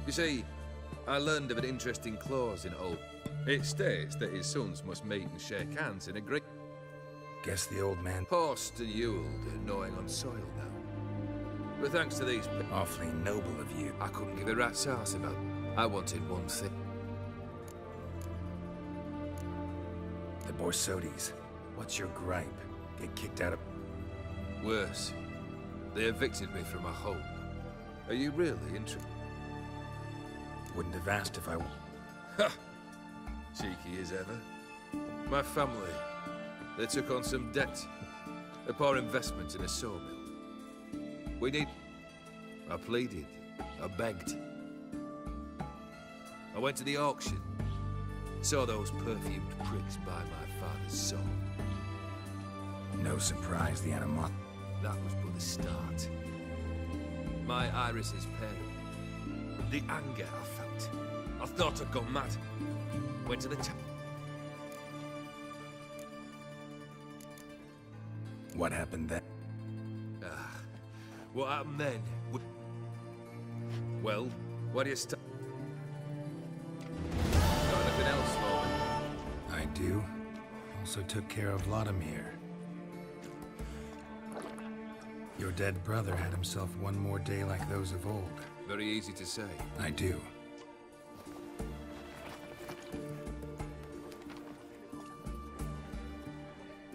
You see, I learned of an interesting clause in old. It states that his sons must meet and shake hands in a great... Guess the old man... Horst and Ewald are gnawing on soil now. But thanks to these... Awfully noble of you. I couldn't give a rat's ass about... I wanted one thing. The Borsodis. What's your gripe? Get kicked out of... Worse. They evicted me from my home. Are you really interested? Wouldn't have asked if I... Ha! Cheeky as ever. My family, they took on some debt. A poor investment in a sawmill. We need... I pleaded. I begged. I went to the auction. Saw those perfumed pricks buy my father's soul. No surprise the animosity. That was but the start. My iris is pale. The anger I felt. I thought I'd gone mad. Went to the What happened then? What happened then? Well, what do you start? Got anything else for me? I do. Also took care of Vladimir. Your dead brother had himself one more day like those of old. Very easy to say. I do.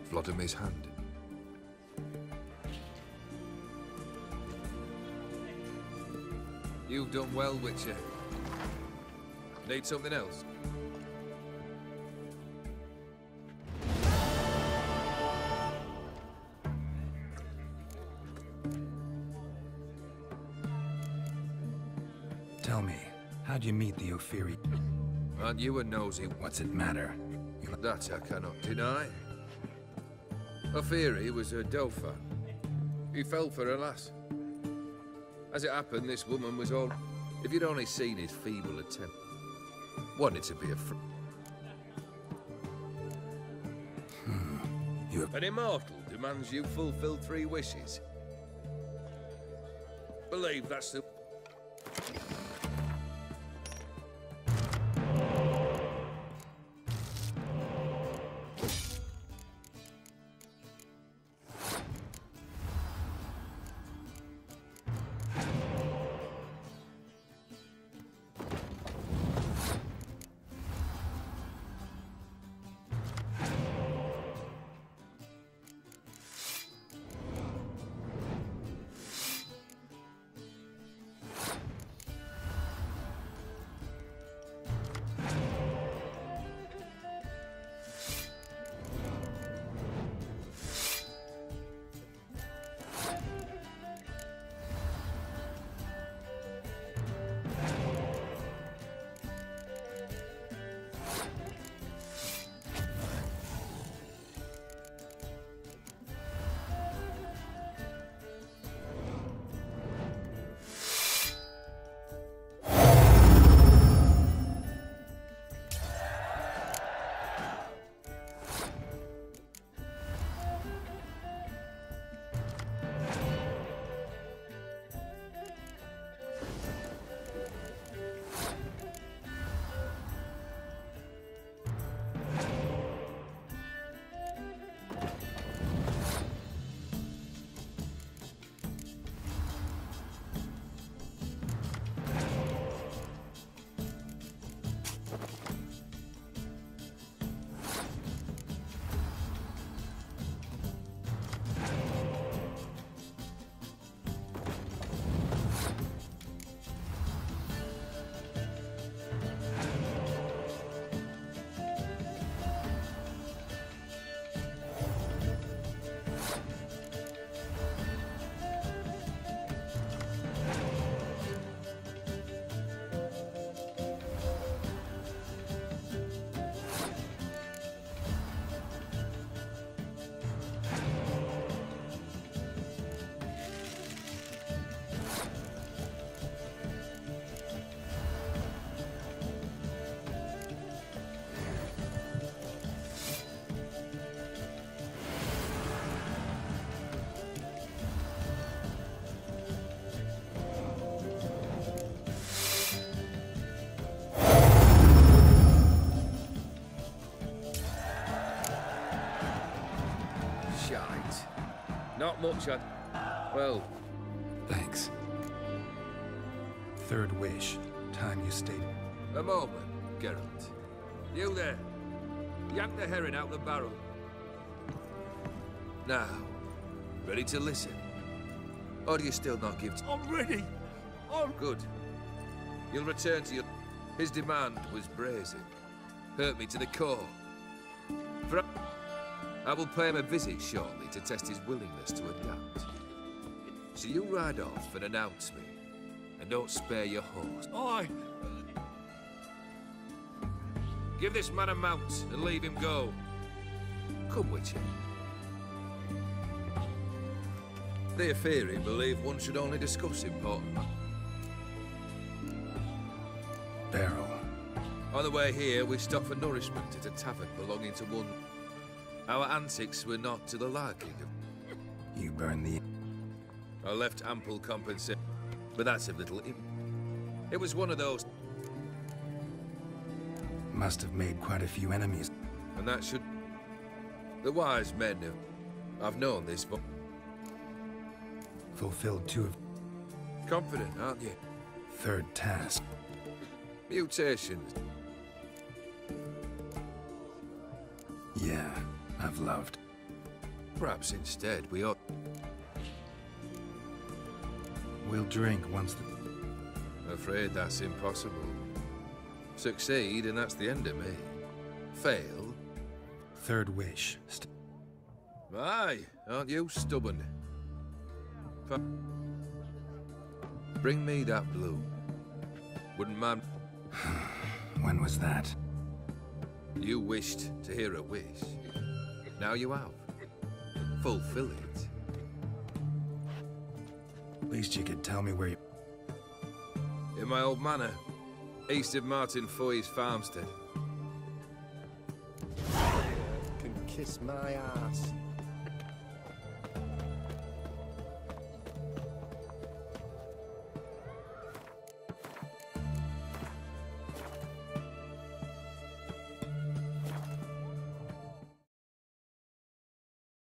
Vladimir's hand. You've done well, Witcher. Need something else? Tell me, how'd you meet the Ophiri? Aren't you a nosy? What's it matter? That I cannot deny. Ophiri was a Dauphin. He fell for a lass. As it happened, this woman was all... If you'd only seen his feeble attempt. Wanted to be a An immortal demands you fulfill 3 wishes. Believe that's the... Not much, well... Thanks. 3rd wish. Time you stayed. A moment, Geralt. You there. Yank the herring out the barrel. Now, ready to listen? Or do you still not give... I'm ready! Good. You'll return to your... His demand was brazen. Hurt me to the core. I will pay him a visit shortly to test his willingness to adapt. So you ride off and announce me, and don't spare your horse. Aye. Give this man a mount and leave him go. Come, Witcher. The Ophiri believe one should only discuss important matters. Barrel. On the way here, we stopped for nourishment at a tavern belonging to one... Our antics were not to the liking of... You burn the... I left ample compensation, but that's of little... It was one of those... Must have made quite a few enemies. And that should... The wise men have... I've known this, but... Fulfilled 2 of... Confident, aren't you? 3rd task. Mutations. Yeah, I've loved. Perhaps instead we ought... We'll drink once the... Afraid that's impossible. Succeed, and that's the end of me. Fail... 3rd wish. Aye, aren't you stubborn? Bring me that blue. Wouldn't mind... When was that? You wished to hear a wish. Now you have. Fulfill it. At least you could tell me where you... In my old manor, east of Martin Foy's farmstead. Can kiss my ass.